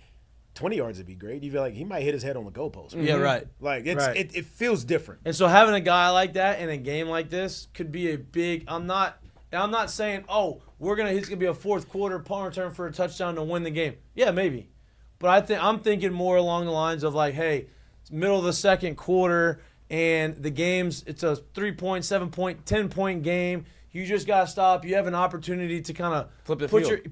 20 yards would be great. You feel like he might hit his head on the goalpost. Right? Yeah, right. Like it feels different. And so having a guy like that in a game like this could be a big. I'm not saying, oh, he's gonna be a fourth quarter punt return for a touchdown to win the game. Yeah, maybe, but I'm thinking more along the lines of like, hey, it's middle of the second quarter and the it's a 3-point, 7-point, 10-point game. You just gotta stop. You have an opportunity to kind of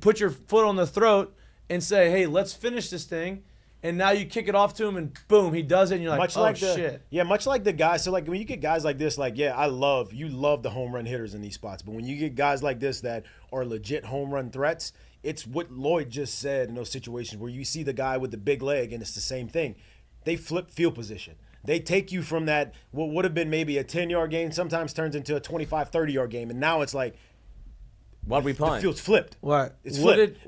put your foot on the throat and say, hey, let's finish this thing. And now you kick it off to him, and boom, he does it, and you're like, shit. Yeah, much like the guys. So, like, when you get guys like this, like, yeah, you love the home run hitters in these spots. But when you get guys like this that are legit home run threats, it's what Lloyd just said in those situations where you see the guy with the big leg, and it's the same thing. They flip field position. They take you from that, what would have been maybe a 10-yard game, sometimes turns into a 25, 30-yard game. And now it's like, why'd we punt? The field's flipped. Right. It's flipped.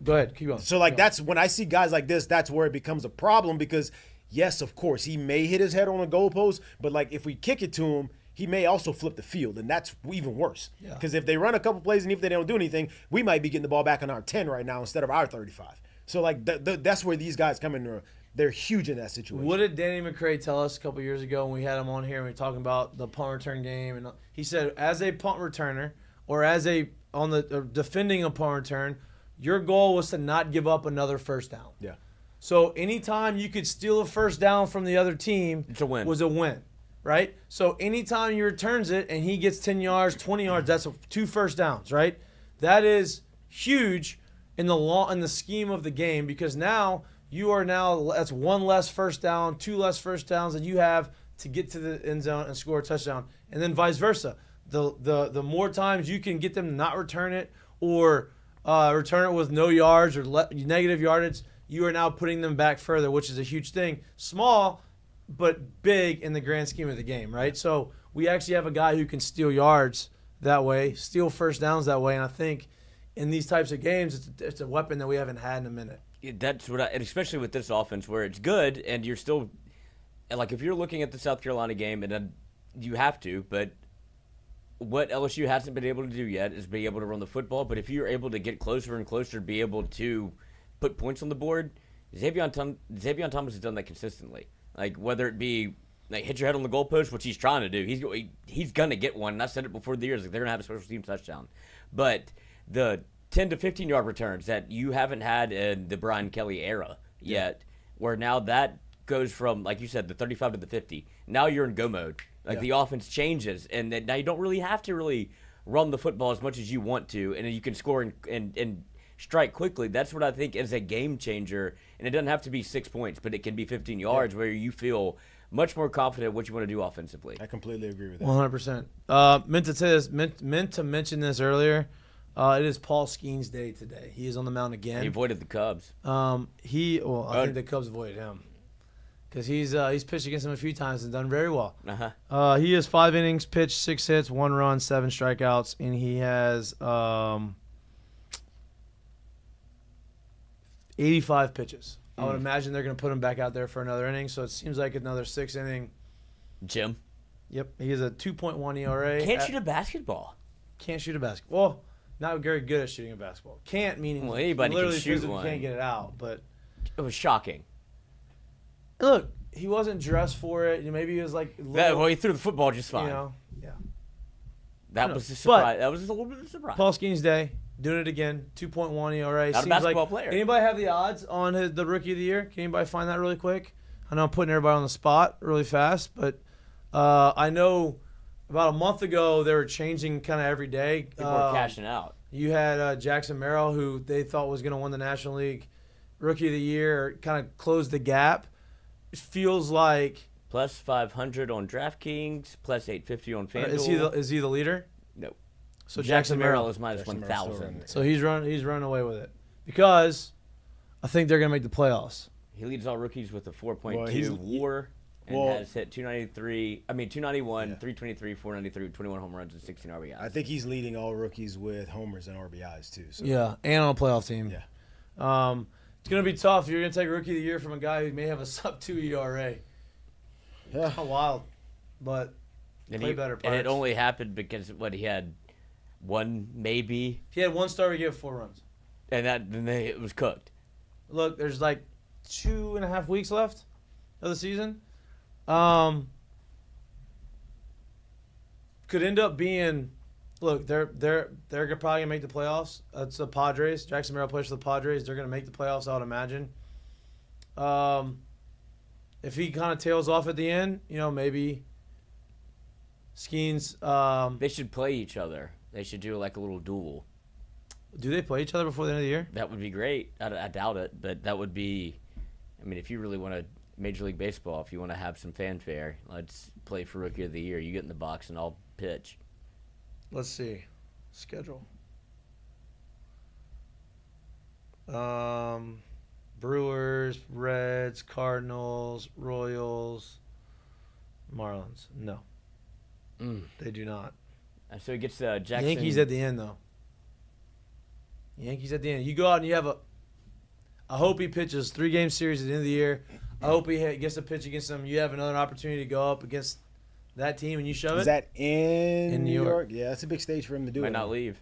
Go ahead, keep going. So, like, that's when I see guys like this, that's where it becomes a problem because, yes, of course, he may hit his head on a goalpost, but, like, if we kick it to him, he may also flip the field, and that's even worse. Because if they run a couple plays and if they don't do anything, we might be getting the ball back on our 10 right now instead of our 35. So, like, that's where these guys come in. They're huge in that situation. What did Danny McCray tell us a couple years ago when we had him on here and we were talking about the punt return game? And he said, as a punt returner or defending a punt return, your goal was to not give up another first down. Yeah. So anytime you could steal a first down from the other team was a win, right? So anytime he returns it and he gets 10 yards, 20 yards, that's 2 first downs, right? That is huge in the scheme of the game because now that's 1 less first down, 2 less first downs that you have to get to the end zone and score a touchdown, and then vice versa. The more times you can get them to not return it or return it with no yards or negative yardage, you are now putting them back further, which is a huge thing. Small, but big in the grand scheme of the game, right? So we actually have a guy who can steal yards that way, steal first downs that way, and I think in these types of games, it's a weapon that we haven't had in a minute. That's what and especially with this offense where it's good and you're still, like if you're looking at the South Carolina game, and then you have to, but what LSU hasn't been able to do yet is be able to run the football. But if you're able to get closer and closer to be able to put points on the board, Zavion Thomas has done that consistently. Like whether it be like hit your head on the goalpost, which he's trying to do, he's gonna get one. And I've said it before the years, like they're gonna have a special team touchdown. But the 10 to 15 yard returns that you haven't had in the Brian Kelly era yet, where now that goes from, like you said, the 35 to the 50. Now you're in go mode. Like the offense changes, and now you don't really have to really run the football as much as you want to, and then you can score and strike quickly. That's what I think is a game changer. And it doesn't have to be 6 points, but it can be 15 yards where you feel much more confident in what you want to do offensively. I completely agree with that. 100%. Meant to say this. Meant to mention this earlier. It is Paul Skeens' day today. He is on the mound again. He avoided the Cubs. I think the Cubs avoided him because he's pitched against them a few times and done very well. He has 5 innings, pitched 6 hits, 1 run, 7 strikeouts, and he has 85 pitches. I would imagine they're going to put him back out there for another inning, so it seems like another 6-inning. Jim. Yep, he has a 2.1 ERA. Can't shoot a basketball. Can't shoot a basketball. Well, not very good at shooting a basketball. Can't meaning anybody literally can shoot physically one. can't get it out. But it was shocking. Look, he wasn't dressed for it. Maybe he was like. He threw the football just fine. That was a surprise. That was a little bit of a surprise. Paul Skeens' day, doing it again. 2.1 ERA. Not a basketball player. Anybody have the odds on the rookie of the year? Can anybody find that really quick? I know I'm putting everybody on the spot really fast, but I know. About a month ago, they were changing kind of every day. People were cashing out. You had Jackson Merrill, who they thought was going to win the National League Rookie of the Year, kind of closed the gap. It feels like plus 500 on DraftKings, plus 850 on FanDuel. Is he the leader? No. So Jackson Merrill is minus 1,000. So he's running away with it because I think they're going to make the playoffs. He leads all rookies with a 4.2 WAR. And has hit 291, 323, 493, 21 home runs, and 16 RBIs. I think he's leading all rookies with homers and RBIs too. So. Yeah, and on a playoff team. Yeah. It's going to be tough. You're going to take Rookie of the Year from a guy who may have a sub-2 ERA. Yeah. How wild. But play better. And it only happened because, he had one maybe? He had one start, he gave 4 runs. And it was cooked. Look, there's like 2.5 weeks left of the season. Could end up being, look, they're probably gonna make the playoffs. It's the Padres. Jackson Merrill plays for the Padres. They're gonna make the playoffs, I would imagine. If he kind of tails off at the end, maybe Skeens. They should play each other. They should do like a little duel. Do they play each other before the end of the year? That would be great. I doubt it, but that would be. I mean, if you really want to. Major League Baseball, if you want to have some fanfare, let's play for Rookie of the Year. You get in the box and I'll pitch. Let's see. Schedule. Brewers, Reds, Cardinals, Royals, Marlins. No. They do not. So he gets Jackson. Yankees at the end, though. Yankees at the end. You go out and you have I hope he pitches 3-game series at the end of the year. I hope he gets a pitch against them. You have another opportunity to go up against that team and you shove it. Is that in New York? Yeah, that's a big stage for him to do. Might not leave.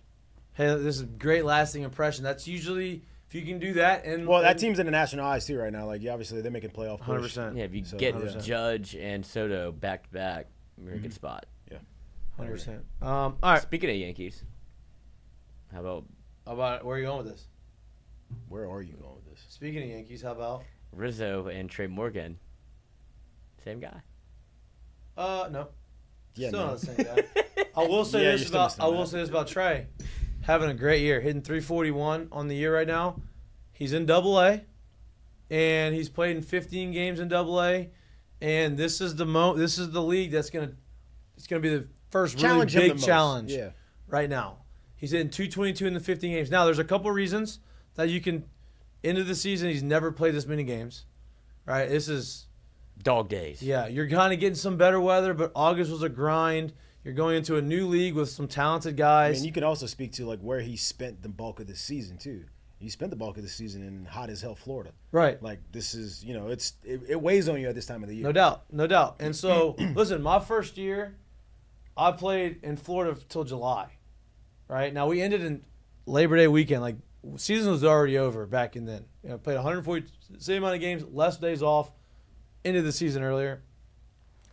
Hey, this is a great lasting impression. That's usually if you can do that. That team's in the national eyes too right now. Like obviously they're making playoff push. 100%. Yeah, if you get Judge and Soto back to back, you're in a good spot. Yeah, 100%. All right. Speaking of Yankees, how about where are you going with this? Where are you going with this? Speaking of Yankees, how about Rizzo and Trey Morgan? Same guy. No. Yeah, Still no. not the same guy. I will say this about Trey. Having a great year, hitting 341 on the year right now. He's in Double-A, and he's played in 15 games in Double-A, and this is the league that's gonna be the first really big challenge right now. He's hitting 222 in the 15 games. Now there's a couple reasons that you can. Into the season, he's never played this many games, right? This is dog days. Yeah, you're kind of getting some better weather, but August was a grind. You're going into a new league with some talented guys. I mean, you can also speak to like where he spent the bulk of the season too. He spent the bulk of the season in hot as hell Florida. Right. Like this is, it weighs on you at this time of the year. No doubt. And so, listen, my first year, I played in Florida till July. Right now, we ended in Labor Day weekend. Like season was already over back in then. Played 140, same amount of games, less days off. Ended the season earlier.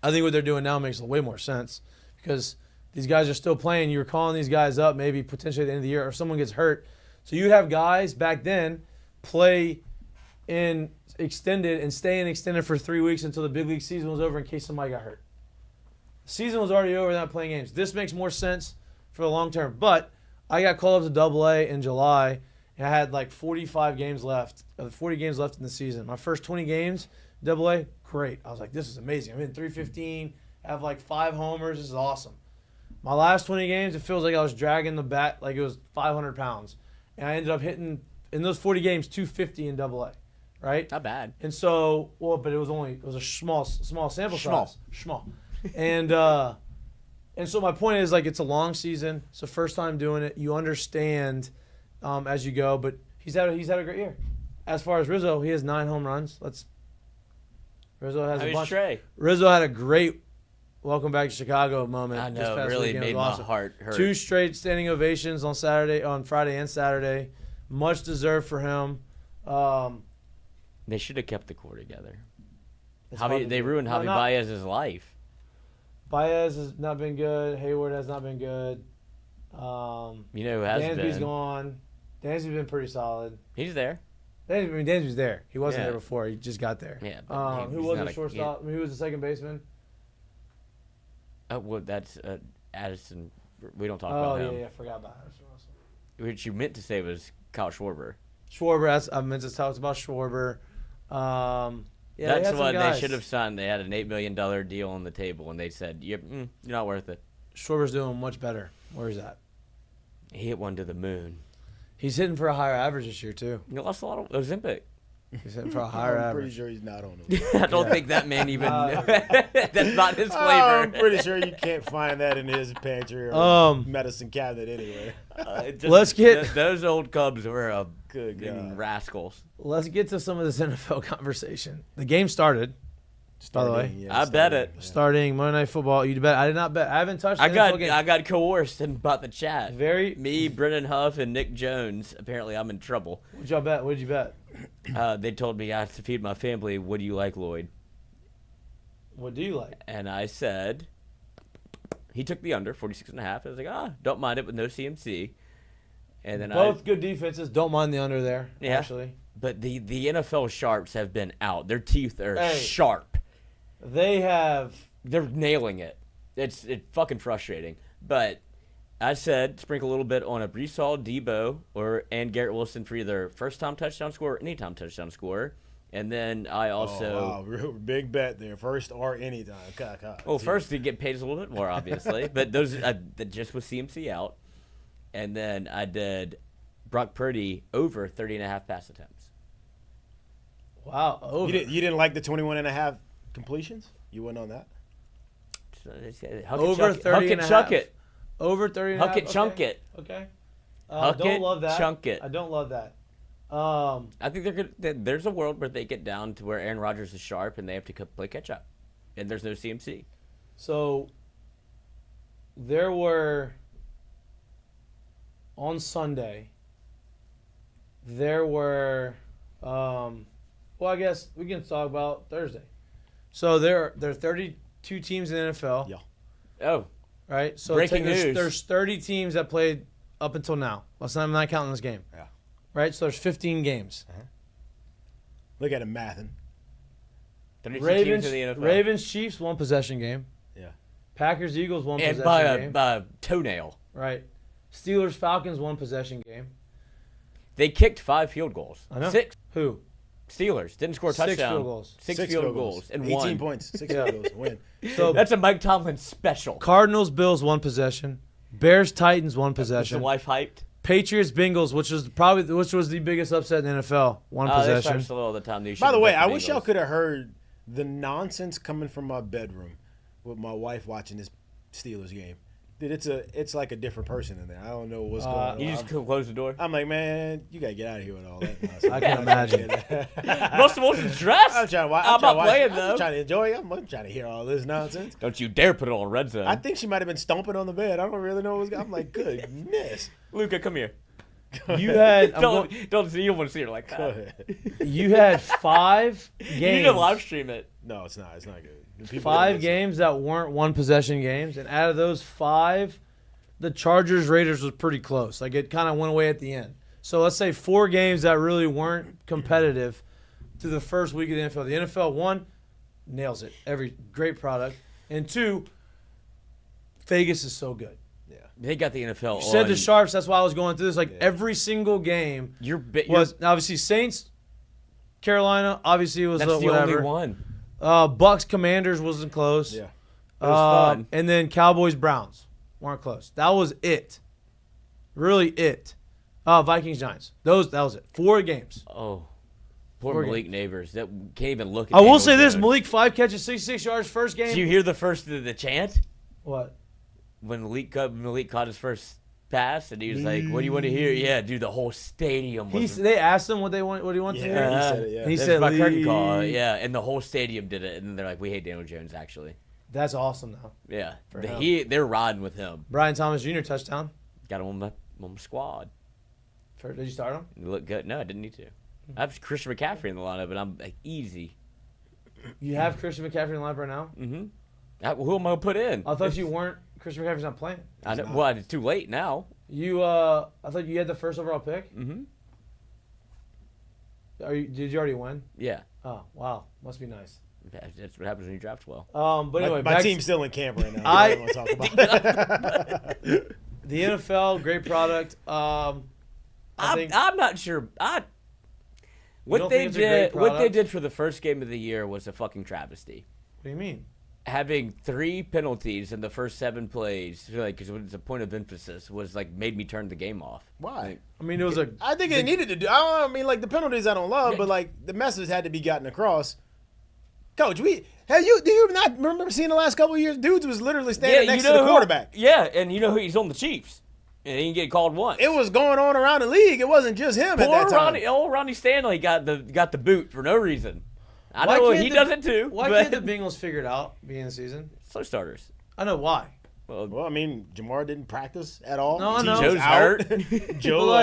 I think what they're doing now makes way more sense because these guys are still playing. You were calling these guys up maybe potentially at the end of the year or if someone gets hurt. So you'd have guys back then play in extended and stay in extended for 3 weeks until the big league season was over in case somebody got hurt. The season was already over, not playing games. This makes more sense for the long term. But I got called up to Double-A in July, And I had like 40 games left in the season. My first 20 games, AA, great. I was like, this is amazing. I'm in 315, have like 5 homers. This is awesome. My last 20 games, it feels like I was dragging the bat like it was 500 pounds. And I ended up hitting, in those 40 games, 250 in AA, right? Not bad. And so, but it was a small sample size. Small. And so my point is, like, it's a long season. It's the first time doing it. You understand as you go, but he's had a great year. As far as Rizzo, he has 9 home runs. Rizzo has a bunch. Trey? Rizzo had a great welcome back to Chicago moment. I this know, past really weekend. made It was my awesome. heart hurt. 2 straight standing ovations on Friday and Saturday. Much deserved for him. They should have kept the core together. They They ruined Javi Baez's life. Baez has not been good. Hayward has not been good. You know who has Dansby's been? gone. Dansby's been pretty solid. He's there. Dansby's there. He wasn't Yeah. there before. He just got there. Yeah, but who he's was not the shortstop? Who was the second baseman? Well, that's Addison. We don't talk about him. I forgot about him. Which you meant to say was Kyle Schwarber. Schwarber. I meant to talk about Schwarber. That's what they should have signed. They had an $8 million deal on the table, and they said, "Yep, you're not worth it." Schwarber's doing much better. Where is that? He hit one to the moon. He's hitting for a higher average this year too. He lost a lot of Ozempic. He's hitting for a higher I'm average. pretty sure he's not on them. I don't think that man even. That's not his flavor. I'm pretty sure you can't find that in his pantry or medicine cabinet anywhere. Let's get those old Cubs were Good God. rascals. Let's get to some of this NFL conversation. The game started. By the way, Yeah, I bet it. starting Monday Night Football. You bet. I did not bet. I haven't touched. The NFL game. I got coerced about the chat. Me, Brennan Huff, and Nick Jones. Apparently, I'm in trouble. What'd y'all bet? What did you bet? They told me I have to feed my family. What do you like, Lloyd? What do you like? And I said, he took the under 46.5. I was like, don't mind it with no CMC. And then Both good defenses. Don't mind the under there. Yeah. Actually, But the NFL sharps have been out. Their teeth are sharp. they're nailing it. It's fucking frustrating. But I said sprinkle a little bit on a Breece Hall, Debo, and Garrett Wilson for either first-time touchdown scorer or anytime touchdown scorer. And then I also real big bet there, first or anytime. well, first to get paid a little bit more, obviously. But those just with CMC out. And then I did Brock Purdy over 30.5 pass attempts. wow. Over. You didn't like the 21.5 completions? You went on that? So Over 30 and a chuck half. it. Over 30. Huck it, chunk it. Okay. Huck don't it, love that. chunk it. I don't love that. I think there's a world where they get down to where Aaron Rodgers is sharp and they have to play catch up, and there's no CMC. So there were on Sunday. Well, I guess we can talk about Thursday. So there are 32 teams in the NFL. Yeah. Oh, Right. So Breaking news. There's 30 teams that played up until now. I'm not counting this game. Yeah. Right. So there's 15 games. Look at him mathing. 32 teams in the NFL. Ravens Chiefs 1 possession game. Yeah. Packers Eagles 1 and possession game. by a toenail. Right. Steelers Falcons 1 possession game. They kicked 5 field goals. I know. 6. Who? Steelers didn't score a 6 touchdown. field goals. 6 field goals and 18 1. points. 6 field goals. Win. So That's a Mike Tomlin special. Cardinals Bills 1 possession. Bears Titans 1 Is the possession. wife hyped? Patriots Bengals, which was the biggest upset in the NFL. 1 They possession. start all the time. By the way, I wish y'all could have heard the nonsense coming from my bedroom with my wife watching this Steelers game. Dude, it's like a different person in there. I don't know what's going on. You just close the door. I'm like, man, you gotta get out of here with all that nonsense. I can imagine. Most of us is dressed. I'm trying to watch. I'm not playing I'm though. trying to enjoy it. I'm trying to hear all this nonsense. Don't you dare put it on Red Zone. I think she might have been stomping on the bed. I don't really know what was going on. I'm like, goodness. Luca, come here. You had Don't see you want to see her like Go that. ahead. you had 5 games. You need to live stream it. No, it's not. It's not good. People 5 don't games that weren't 1 possession games, and out of those 5, the Chargers Raiders was pretty close. Like it kind of went away at the end. So let's say 4 games that really weren't competitive through the first week of the NFL. The NFL 1 nails it. Every great product, and 2, Vegas is so good. Yeah. They got the NFL. You said on. the Sharps. That's why I was going through this. Like every single game was obviously Saints, Carolina. Obviously it was That's the whatever. only one. Bucks Commanders wasn't close. Yeah. It was fun. And then Cowboys Browns weren't close. That was it. Really it. Vikings Giants. That was it. 4 games. Oh, poor Malik Neighbors. That can't even look at I will Daniel say this: Jones. Malik 5 catches, 66 yards first game. Did you hear the first of the chant What? when Malik caught his first pass and he was like, "What do you want to hear?" Yeah, dude, the whole stadium was. They asked him what he wants to hear. He said it, yeah. And he That's said, my curtain "Lee." call. Yeah, and the whole stadium did it, and they're like, "We hate Daniel Jones." Actually, That's awesome though. yeah, For him. they're riding with him. Brian Thomas Jr. touchdown. Got him on my squad. Did you start him? He looked good. No, I didn't need to. I have Christian McCaffrey in the lineup, and I'm like easy. You have Christian McCaffrey in line right now? Mm-hmm. Who am I gonna put in? I thought you weren't. Christian McCaffrey's not playing. I know, well, it's too late now. I thought you had the first overall pick. Mm-hmm. Did you already win? Yeah. Oh wow, must be nice. That's what happens when you draft well. But anyway, my team's still in camp right now. I don't want to talk about it. The NFL, great product. I'm not sure. What they did for the first game of the year was a fucking travesty. What do you mean? Having 3 penalties in the first 7 plays, like, because it's a point of emphasis, was like made me turn the game off. Why? Like, I mean, it was a. I think it needed to do. I mean, like the penalties I don't love, but like the message had to be gotten across. Coach, do you not remember seeing the last couple of years? Dudes was literally standing next to the quarterback. Yeah, and you know who he's on the Chiefs, and he didn't get called once. It was going on around the league. It wasn't just him at that time. Ronnie Stanley got the boot for no reason. I know he does it too. Why can't the Bengals figure it out beginning of the season? Slow starters. I know why. Well, I mean, Jamar didn't practice at all. No. Joe's hurt. Joe,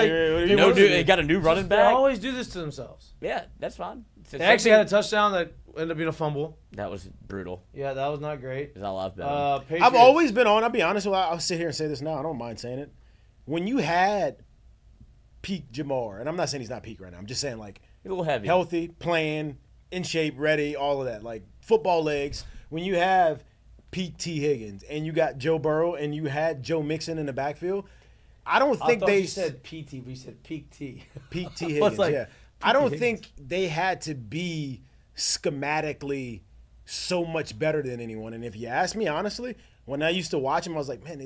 they got a new running They back. always do this to themselves. Yeah, that's fine. They actually had a touchdown that ended up being a fumble. That was brutal. Yeah, that was not great. That's all I've been. I've always been on. I'll be honest with you. I'll sit here and say this now. I don't mind saying it. When you had peak Jamar, and I'm not saying he's not peak right now. I'm just saying like a little heavy, healthy, playing, in shape, ready, all of that. Like football legs. When you have peak T. Higgins and you got Joe Burrow and you had Joe Mixon in the backfield, I thought you said PT, but you said peak T. Peak T. Higgins, yeah. I don't Higgins. think they had to be schematically so much better than anyone. And if you ask me honestly, when I used to watch them, I was like, man,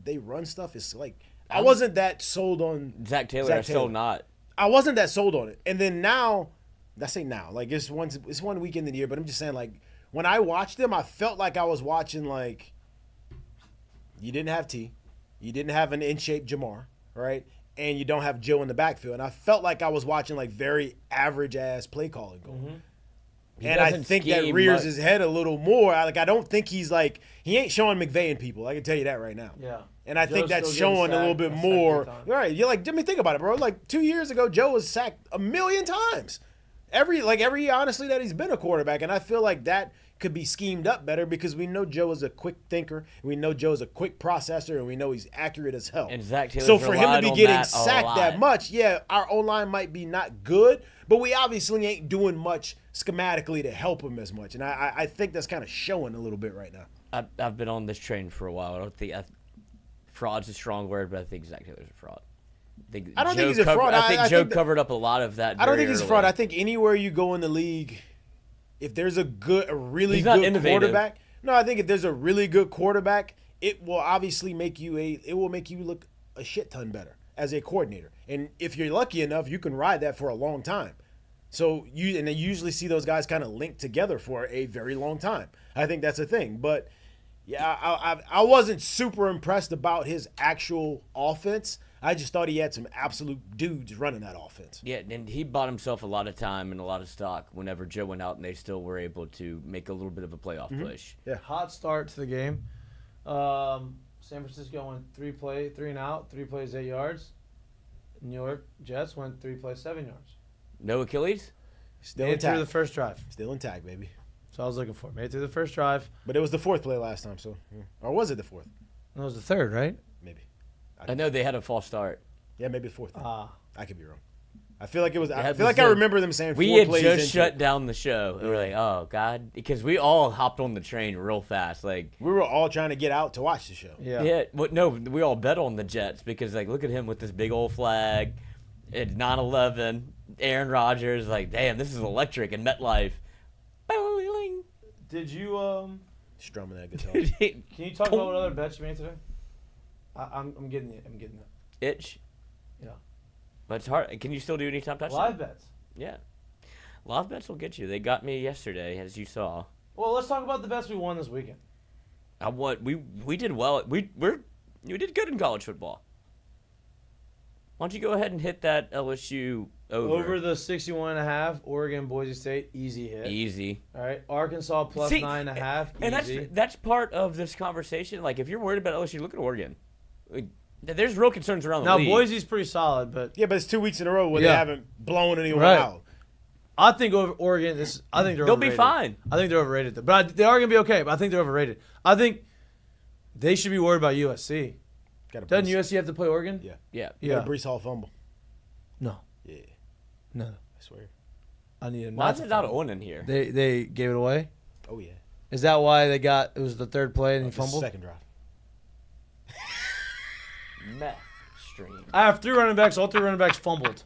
they run stuff. It's like I wasn't that sold on Zach Taylor. Still not. I wasn't that sold on it. And then now, I say now, like it's one weekend in the year, but I'm just saying like when I watched them, I felt like I was watching like you didn't have T, you didn't have an in-shape Jamar, right? And you don't have Joe in the backfield. And I felt like I was watching like very average ass play calling going. Mm-hmm. And I think that rears his head a little more. I don't think he ain't showing McVay and people. I can tell you that right now. Yeah. And I think that's showing a little bit more. Right. You're like, let me think about it, bro. Like 2 years ago, Joe was sacked 1,000,000 times. Every year, honestly, that he's been a quarterback. And I feel like that could be schemed up better because we know Joe is a quick thinker. We know Joe is a quick processor, and we know he's accurate as hell. And Zach Taylor's so for him to be getting that sacked that much, yeah, our O-line might be not good, but we obviously ain't doing much schematically to help him as much. And I think that's kind of showing a little bit right now. I've been on this train for a while. I don't think fraud's a strong word, but I think Zach Taylor's a fraud. I don't think he's a fraud. I think Joe covered up a lot of that. I don't think he's a fraud. I think anywhere you go in the league, if there's a really good quarterback, I think if there's a really good quarterback, it will obviously make you look a shit ton better as a coordinator. And if you're lucky enough, you can ride that for a long time. So you usually see those guys kind of linked together for a very long time. I think that's a thing. But yeah, I wasn't super impressed about his actual offense. I just thought he had some absolute dudes running that offense. Yeah, and he bought himself a lot of time and a lot of stock whenever Joe went out and they still were able to make a little bit of a playoff push. Yeah. Hot start to the game. San Francisco went 3 and out, 3 plays 8 yards. New York Jets went 3 plays 7 yards. No Achilles? Still Made it intact. through the first drive. Still intact, baby. So I was looking for. Made it through the first drive. But it was the 4th play last time, so or was it the 4th? No, it was the 3rd, right? Maybe. I know they had a false start. Yeah, maybe 4th. I could be wrong. I feel like it was. I That feel was like I it. remember them saying We 4 had plays just into shut it. down the show. And we're like, oh, God. Because we all hopped on the train real fast. Like, We were all trying to get out to watch the show. yeah. No, we all bet on the Jets because, like, look at him with this big old flag. It's 9/11. Aaron Rodgers, like, damn, this is electric. And MetLife. Did you Strumming that guitar. Can you talk about what other bets you made today? I'm getting it. I'm getting it. Itch. Yeah. But it's hard. Can you still do anytime touchdown? Live bets. Yeah. Live bets will get you. They got me yesterday, as you saw. Well, let's talk about the bets we won this weekend. We did well. We did good in college football. Why don't you go ahead and hit that LSU over the 61.5, Oregon, Boise State, easy hit. easy. All right, Arkansas plus See, 9.5, And easy. that's part of this conversation. Like, if you're worried about LSU, look at Oregon. There's real concerns around the Now league. Boise's pretty solid, but Yeah, but it's 2 weeks in a row where Yeah. they haven't blown anyone Right. out. I think over Oregon. I think They'll be overrated. fine. I think they're overrated, though. But they are gonna be okay. But I think they're overrated. I think they should be worried about USC. Got a Doesn't Brees- USC have to play Oregon? Yeah. Yeah. Got a Brees Hall fumble. No. Yeah, No. I swear. I need him. Why not is to it not fumble. on in here? They gave it away. Oh yeah. Is that why they got? It was the third play and he This is fumbled. second drive. Meth stream. I have 3 running backs. All 3 running backs fumbled.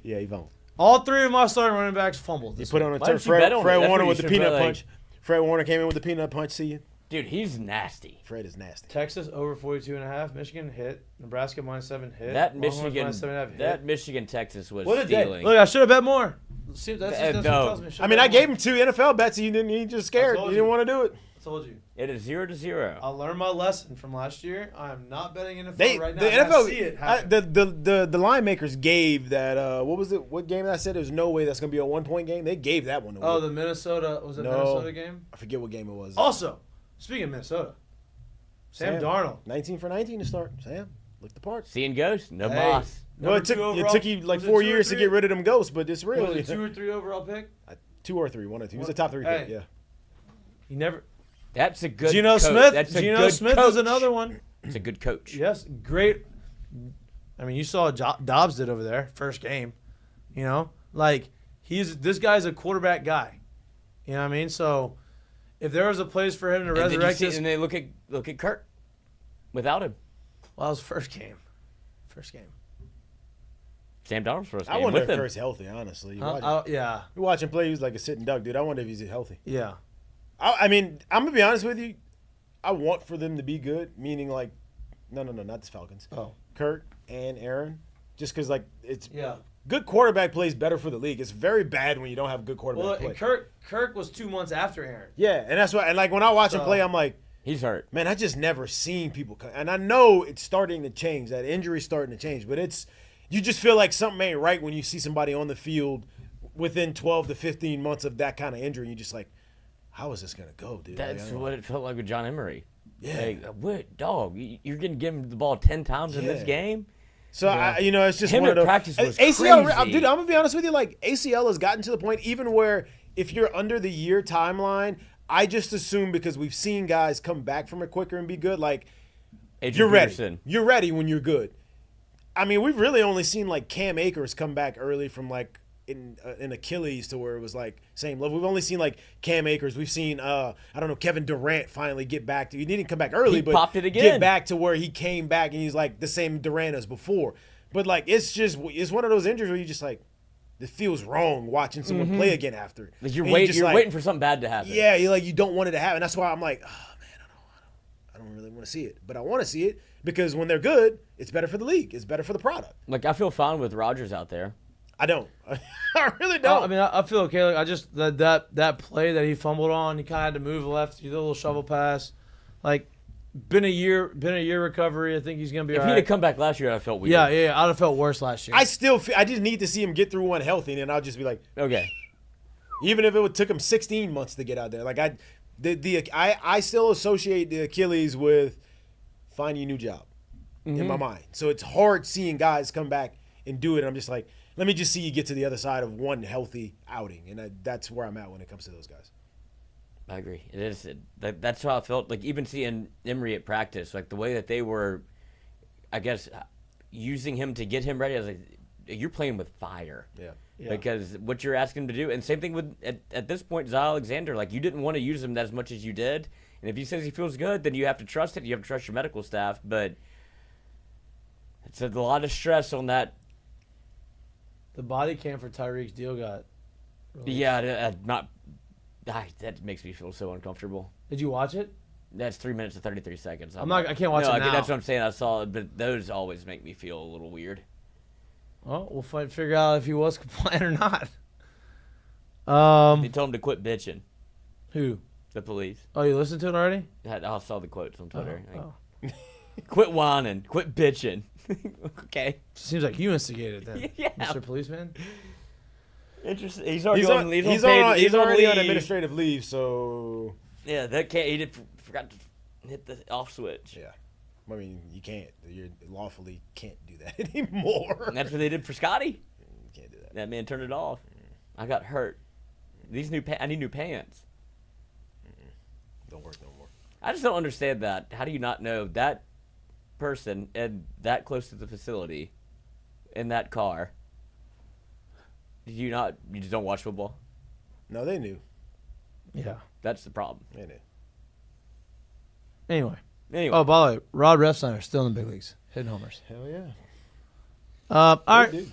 Yeah, he fumbled. All 3 of my starting running backs fumbled. He this put on a Why turn. didn't you bet Fred, on it? Fred That's Warner what with you the should peanut bet, like- punch. Fred Warner came in with the peanut punch. See you. Dude, he's nasty. Fred is nasty. Texas over 42.5. Michigan hit. Nebraska -7 hit. That Longhorns Michigan, -7.5 hit. that Michigan Texas was What a day! stealing. Look, I should have bet more. See, that's No. what tells me. I mean, I gave him 2 NFL bets. He didn't. He just scared. told He didn't you. want to do it. I told you. It is 0-0. I learned my lesson from last year. I am not betting NFL They right now. the and I NFL see it happen. the line makers gave that what was it? What game I said there's no way that's gonna be a 1-point game? They gave that one away. Oh, the Minnesota Minnesota game? I forget what game it was. Also, speaking of Minnesota, Sam Darnold. 19 for 19 to start. Sam, look the part. Seeing ghosts, no Hey. boss. Well, it took you like 4 years to get rid of them ghosts, but it's real. Was it 2 or 3 overall pick? 2 or 3, 1 or 2. It was a top 3 pick. Hey. Yeah. He never. That's a good Geno coach. Smith. That's a Geno good Smith coach. is another one. It's a good coach. Yes, great. I mean, you saw what Dobbs did over there, first game. You know, like this guy's a quarterback guy. You know what I mean? So, if there was a place for him to And then you resurrect see, this, and they look at Kirk without him. well, it was first game. First game. Sam Darnold's first I game wonder with if him. Kurt's healthy, honestly. Yeah. You watch him play, he was like a sitting duck, dude. I wonder if he's healthy. Yeah. I mean, I'm going to be honest with you. I want for them to be good, meaning like, no, not the Falcons. Oh. Kirk and Aaron. Just because, like, it's Yeah. good quarterback plays better for the league. It's very bad when you don't have good quarterback Well, play. and Kirk was 2 months after Aaron. Yeah, and that's why. And like when I watch him play, I'm like, He's hurt. man, I just never seen people. And I know it's starting to change. That injury's starting to change, but you just feel like something ain't right when you see somebody on the field within 12 to 15 months of that kind of injury. You're just like, how is this gonna go, dude? That's Like, I don't what it felt like with John Emery. Yeah. Like, what, dog? You're going to give him the ball 10 times in this Yeah. game? So it's just Him one at of those. practice was ACL, crazy. dude. I'm gonna be honest with you. Like ACL has gotten to the point even where if you're under the year timeline, I just assume because we've seen guys come back from it quicker and be good. Like Adrian you're ready. Peterson. You're ready when you're good. I mean, we've really only seen like Cam Akers come back early from like in Achilles to where it was like same level. We've only seen like Cam Akers. We've seen Kevin Durant finally get back to. He didn't come back early, He but popped it again. Get back to where he came back and he's like the same Durant as before. But like it's one of those injuries where you just like it feels wrong watching someone play again after. Like you're And waiting for something bad to happen. Yeah, you don't want it to happen. That's why I'm like, oh man, I don't really want to see it, but I want to see it because when they're good, it's better for the league. It's better for the product. Like, I feel fine with Rodgers out there. I don't. I really don't. I mean, I feel okay. Like, I just that play that he fumbled on, he kind of had to move left, do the little shovel pass. Like, been a year recovery. I think he's gonna be If all he'd right. have come back last year, I felt weird. Yeah, I'd have felt worse last year. I still feel, I just need to see him get through one healthy, and then I'll just be like, Okay. even if it took him 16 months to get out there. Like I still associate the Achilles with finding a new job in my mind. So it's hard seeing guys come back and do it. And I'm just like, let me just see you get to the other side of one healthy outing, and that's where I'm at when it comes to those guys. I agree. It is. That's how I felt. Like, even seeing Emery at practice, like the way that they were, I guess, using him to get him ready. I was like, you're playing with fire. Yeah. Because what you're asking him to do, and same thing with at this point, Zy Alexander. Like, you didn't want to use him as much as you did, and if he says he feels good, then you have to trust it. You have to trust your medical staff, but it's a lot of stress on that. The body cam for Tyreek's deal got. Released. Yeah, that makes me feel so uncomfortable. Did you watch it? That's 3 minutes and 33 seconds. I can't watch it now. That's what I'm saying. I saw it, but those always make me feel a little weird. Well, we'll figure out if he was compliant or not. They told him to quit bitching. Who? The police. Oh, you listened to it already? I saw the quotes on Twitter. Oh. Quit whining. Quit bitching. Okay. Seems like you instigated that, Yeah. Mr. Policeman. Interesting. He's already on administrative leave, so yeah, he forgot to hit the off switch. yeah. I mean, you can't. You lawfully can't do that anymore. And that's what they did for Scotty. You can't do that. That man turned it off. I got hurt. I need new pants. Don't work no more. I just don't understand that. How do you not know that person and that close to the facility in that car? You just don't watch football? No, they knew. Yeah. That's the problem. They knew. Anyway. Anyway. Oh, by the way, Rod Refsnyder still in the big leagues, hitting homers. Hell yeah. All right. Dude.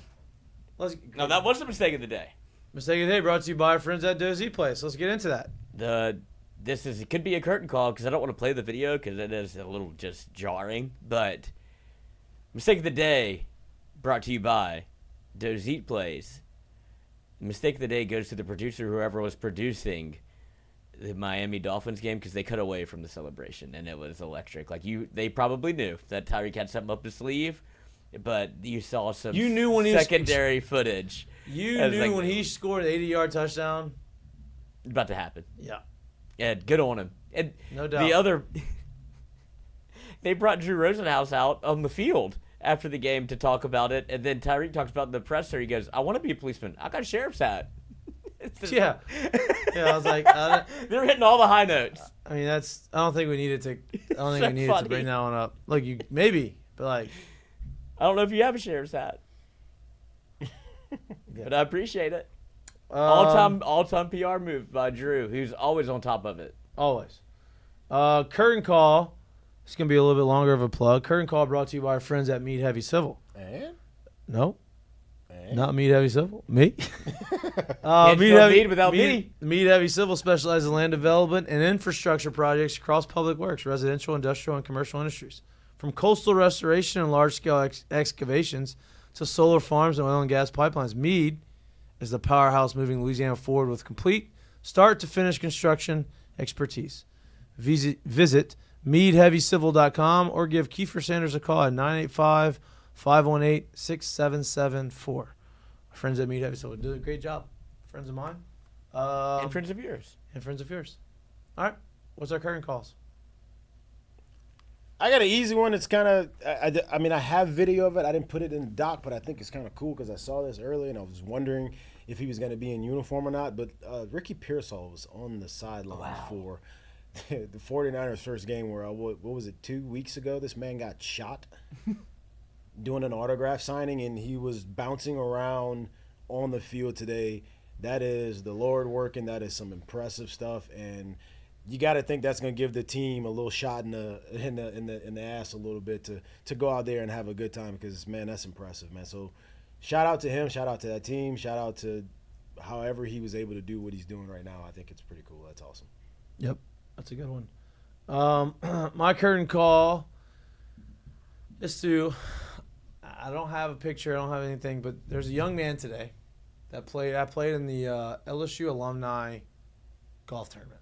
No, that was the mistake of the day. Mistake of the day brought to you by our friends at Dozy Place. Let's get into that. It could be a curtain call because I don't want to play the video because it is a little just jarring. But mistake of the day brought to you by Dozy Place. The mistake of the day goes to the producer, whoever was producing the Miami Dolphins game, because they cut away from the celebration and it was electric. Like they probably knew that Tyreek had something up his sleeve, but you saw some secondary footage. You knew when he scored an 80-yard touchdown. About to happen. Yeah. Yeah, good on him. And no doubt. They brought Drew Rosenhaus out on the field after the game to talk about it, and then Tyreek talks about in the presser. He goes, "I want to be a policeman. I got a sheriff's hat." Yeah. I was like, they're hitting all the high notes. I mean, I don't think we needed to bring that one up. Like maybe, but like, I don't know if you have a sheriff's hat, but I appreciate it. All-time PR move by Drew, who's always on top of it. Always. Curtain call. It's going to be a little bit longer of a plug. Curtain call brought to you by our friends at Mead Heavy Civil. And? No. Not Mead Heavy Civil. Me. Mead without me. Mead Heavy Civil specializes in land development and infrastructure projects across public works, residential, industrial, and commercial industries. From coastal restoration and large-scale excavations to solar farms and oil and gas pipelines, Mead is the powerhouse moving Louisiana forward with complete start-to-finish construction expertise. Visit meadheavycivil.com or give Kiefer Sanders a call at 985-518-6774. Our friends at Mead Heavy Civil do a great job. Friends of mine. And friends of yours. All right. What's our current calls? I got an easy one. It's kind of, I mean, I have video of it. I didn't put it in the doc, but I think it's kind of cool because I saw this earlier and I was wondering if he was going to be in uniform or not. But Ricky Pearsall was on the sideline for the 49ers' first game where, what was it, 2 weeks ago? This man got shot doing an autograph signing, and he was bouncing around on the field today. That is the Lord working. That is some impressive stuff, and you got to think that's going to give the team a little shot in the ass a little bit to go out there and have a good time because, man, that's impressive, man. So shout out to him. Shout out to that team. Shout out to however he was able to do what he's doing right now. I think it's pretty cool. That's awesome. Yep, that's a good one. My curtain call is to – I don't have a picture. I don't have anything, but there's a young man today that played in the LSU alumni golf tournament.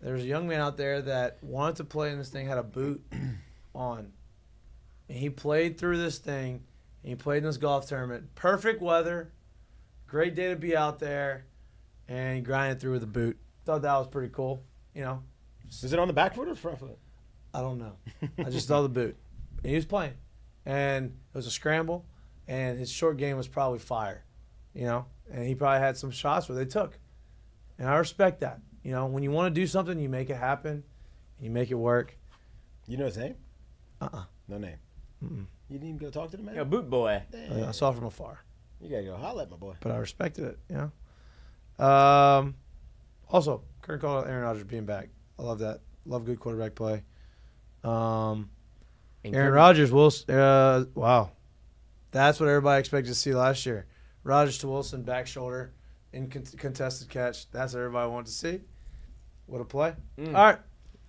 There's a young man out there that wanted to play in this thing, had a boot on. And he played through this thing, and he played in this golf tournament. Perfect weather, great day to be out there, and he grinded through with a boot. Thought that was pretty cool, you know. Is it on the back foot or front foot? I don't know. I just saw the boot. And he was playing. And it was a scramble, and his short game was probably fire, you know. And he probably had some shots where they took. And I respect that. You know, when you want to do something, you make it happen, and you make it work. You know his name? Uh-uh. No name. You didn't even go talk to the man? Yeah, boot boy. I saw it from afar, You got to go holler at my boy. but I respected it. Also, Kurt called Aaron Rodgers being back. I love that. Love good quarterback play. Aaron Rodgers will. Wow, that's what everybody expected to see last year. Rodgers to Wilson, back shoulder, in contested catch. That's what everybody wanted to see. What a play! All right,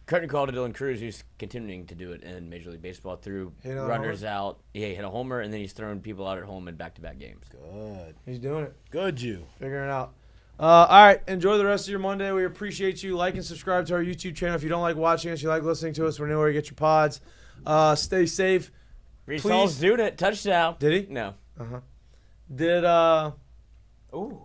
Curtin called to Dylan Cruz, who's continuing to do it in Major League Baseball through runners out. Yeah, he hit a homer, and then he's throwing people out at home in back-to-back games. Good. he's doing it. Good, you. Figuring it out. All right, enjoy the rest of your Monday. We appreciate you. Like and subscribe to our YouTube channel. If you don't like watching us, you like listening to us, we're nowhere to get your pods. Stay safe. Reese Hall's doing it. Touchdown. Did he? No.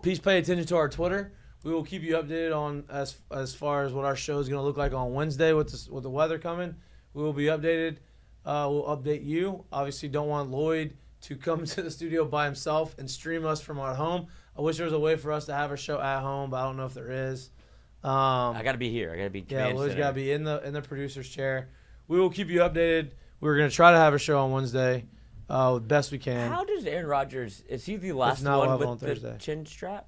Please pay attention to our Twitter. We will keep you updated on as far as what our show is going to look like on Wednesday with the weather coming. We will be updated. We'll update you. Obviously, don't want Lloyd to come to the studio by himself and stream us from our home. I wish there was a way for us to have a show at home, but I don't know if there is. I got to be here. I got to be Lloyd's got to be in the producer's chair. We will keep you updated. We're going to try to have a show on Wednesday, best we can. How does Aaron Rodgers? Is he the last one with the chin strap?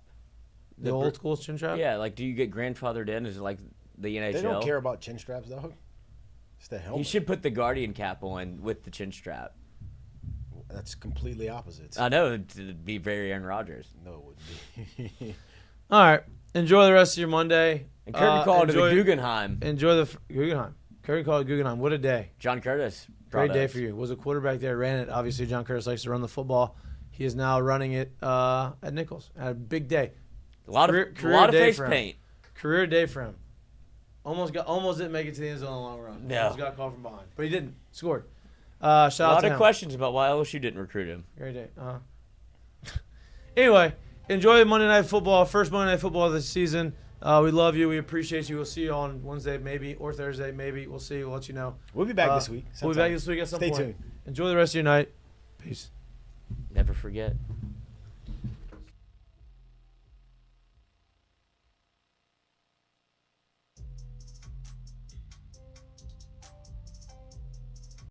The old school chin strap? Yeah, like do you get grandfathered in? Is it like the NHL? They don't care about chin straps, dog. It's the helmet. He should put the Guardian cap on with the chin strap. That's completely opposite. I know, it'd be very Aaron Rodgers. No, it wouldn't be. All right. Enjoy the rest of your Monday. And Curtin called to the Guggenheim. Enjoy the Guggenheim. Curtin called it Guggenheim. What a day. John Curtis. Great day for you. Was a quarterback there, ran it. Obviously, John Curtis likes to run the football. He is now running it at Nicholls. Had a big day. A lot of face paint. Career day for him. Almost didn't make it to the end zone in the long run. No. Almost got called from behind. But he didn't. Scored. Shout out to him. A lot of questions about why LSU didn't recruit him. Great day. Anyway, enjoy Monday Night Football. First Monday Night Football of the season. We love you. We appreciate you. We'll see you on Wednesday maybe or Thursday maybe. We'll see. We'll let you know. We'll be back this week. We'll be back this week at some point. Stay tuned. Enjoy the rest of your night. Peace. Never forget.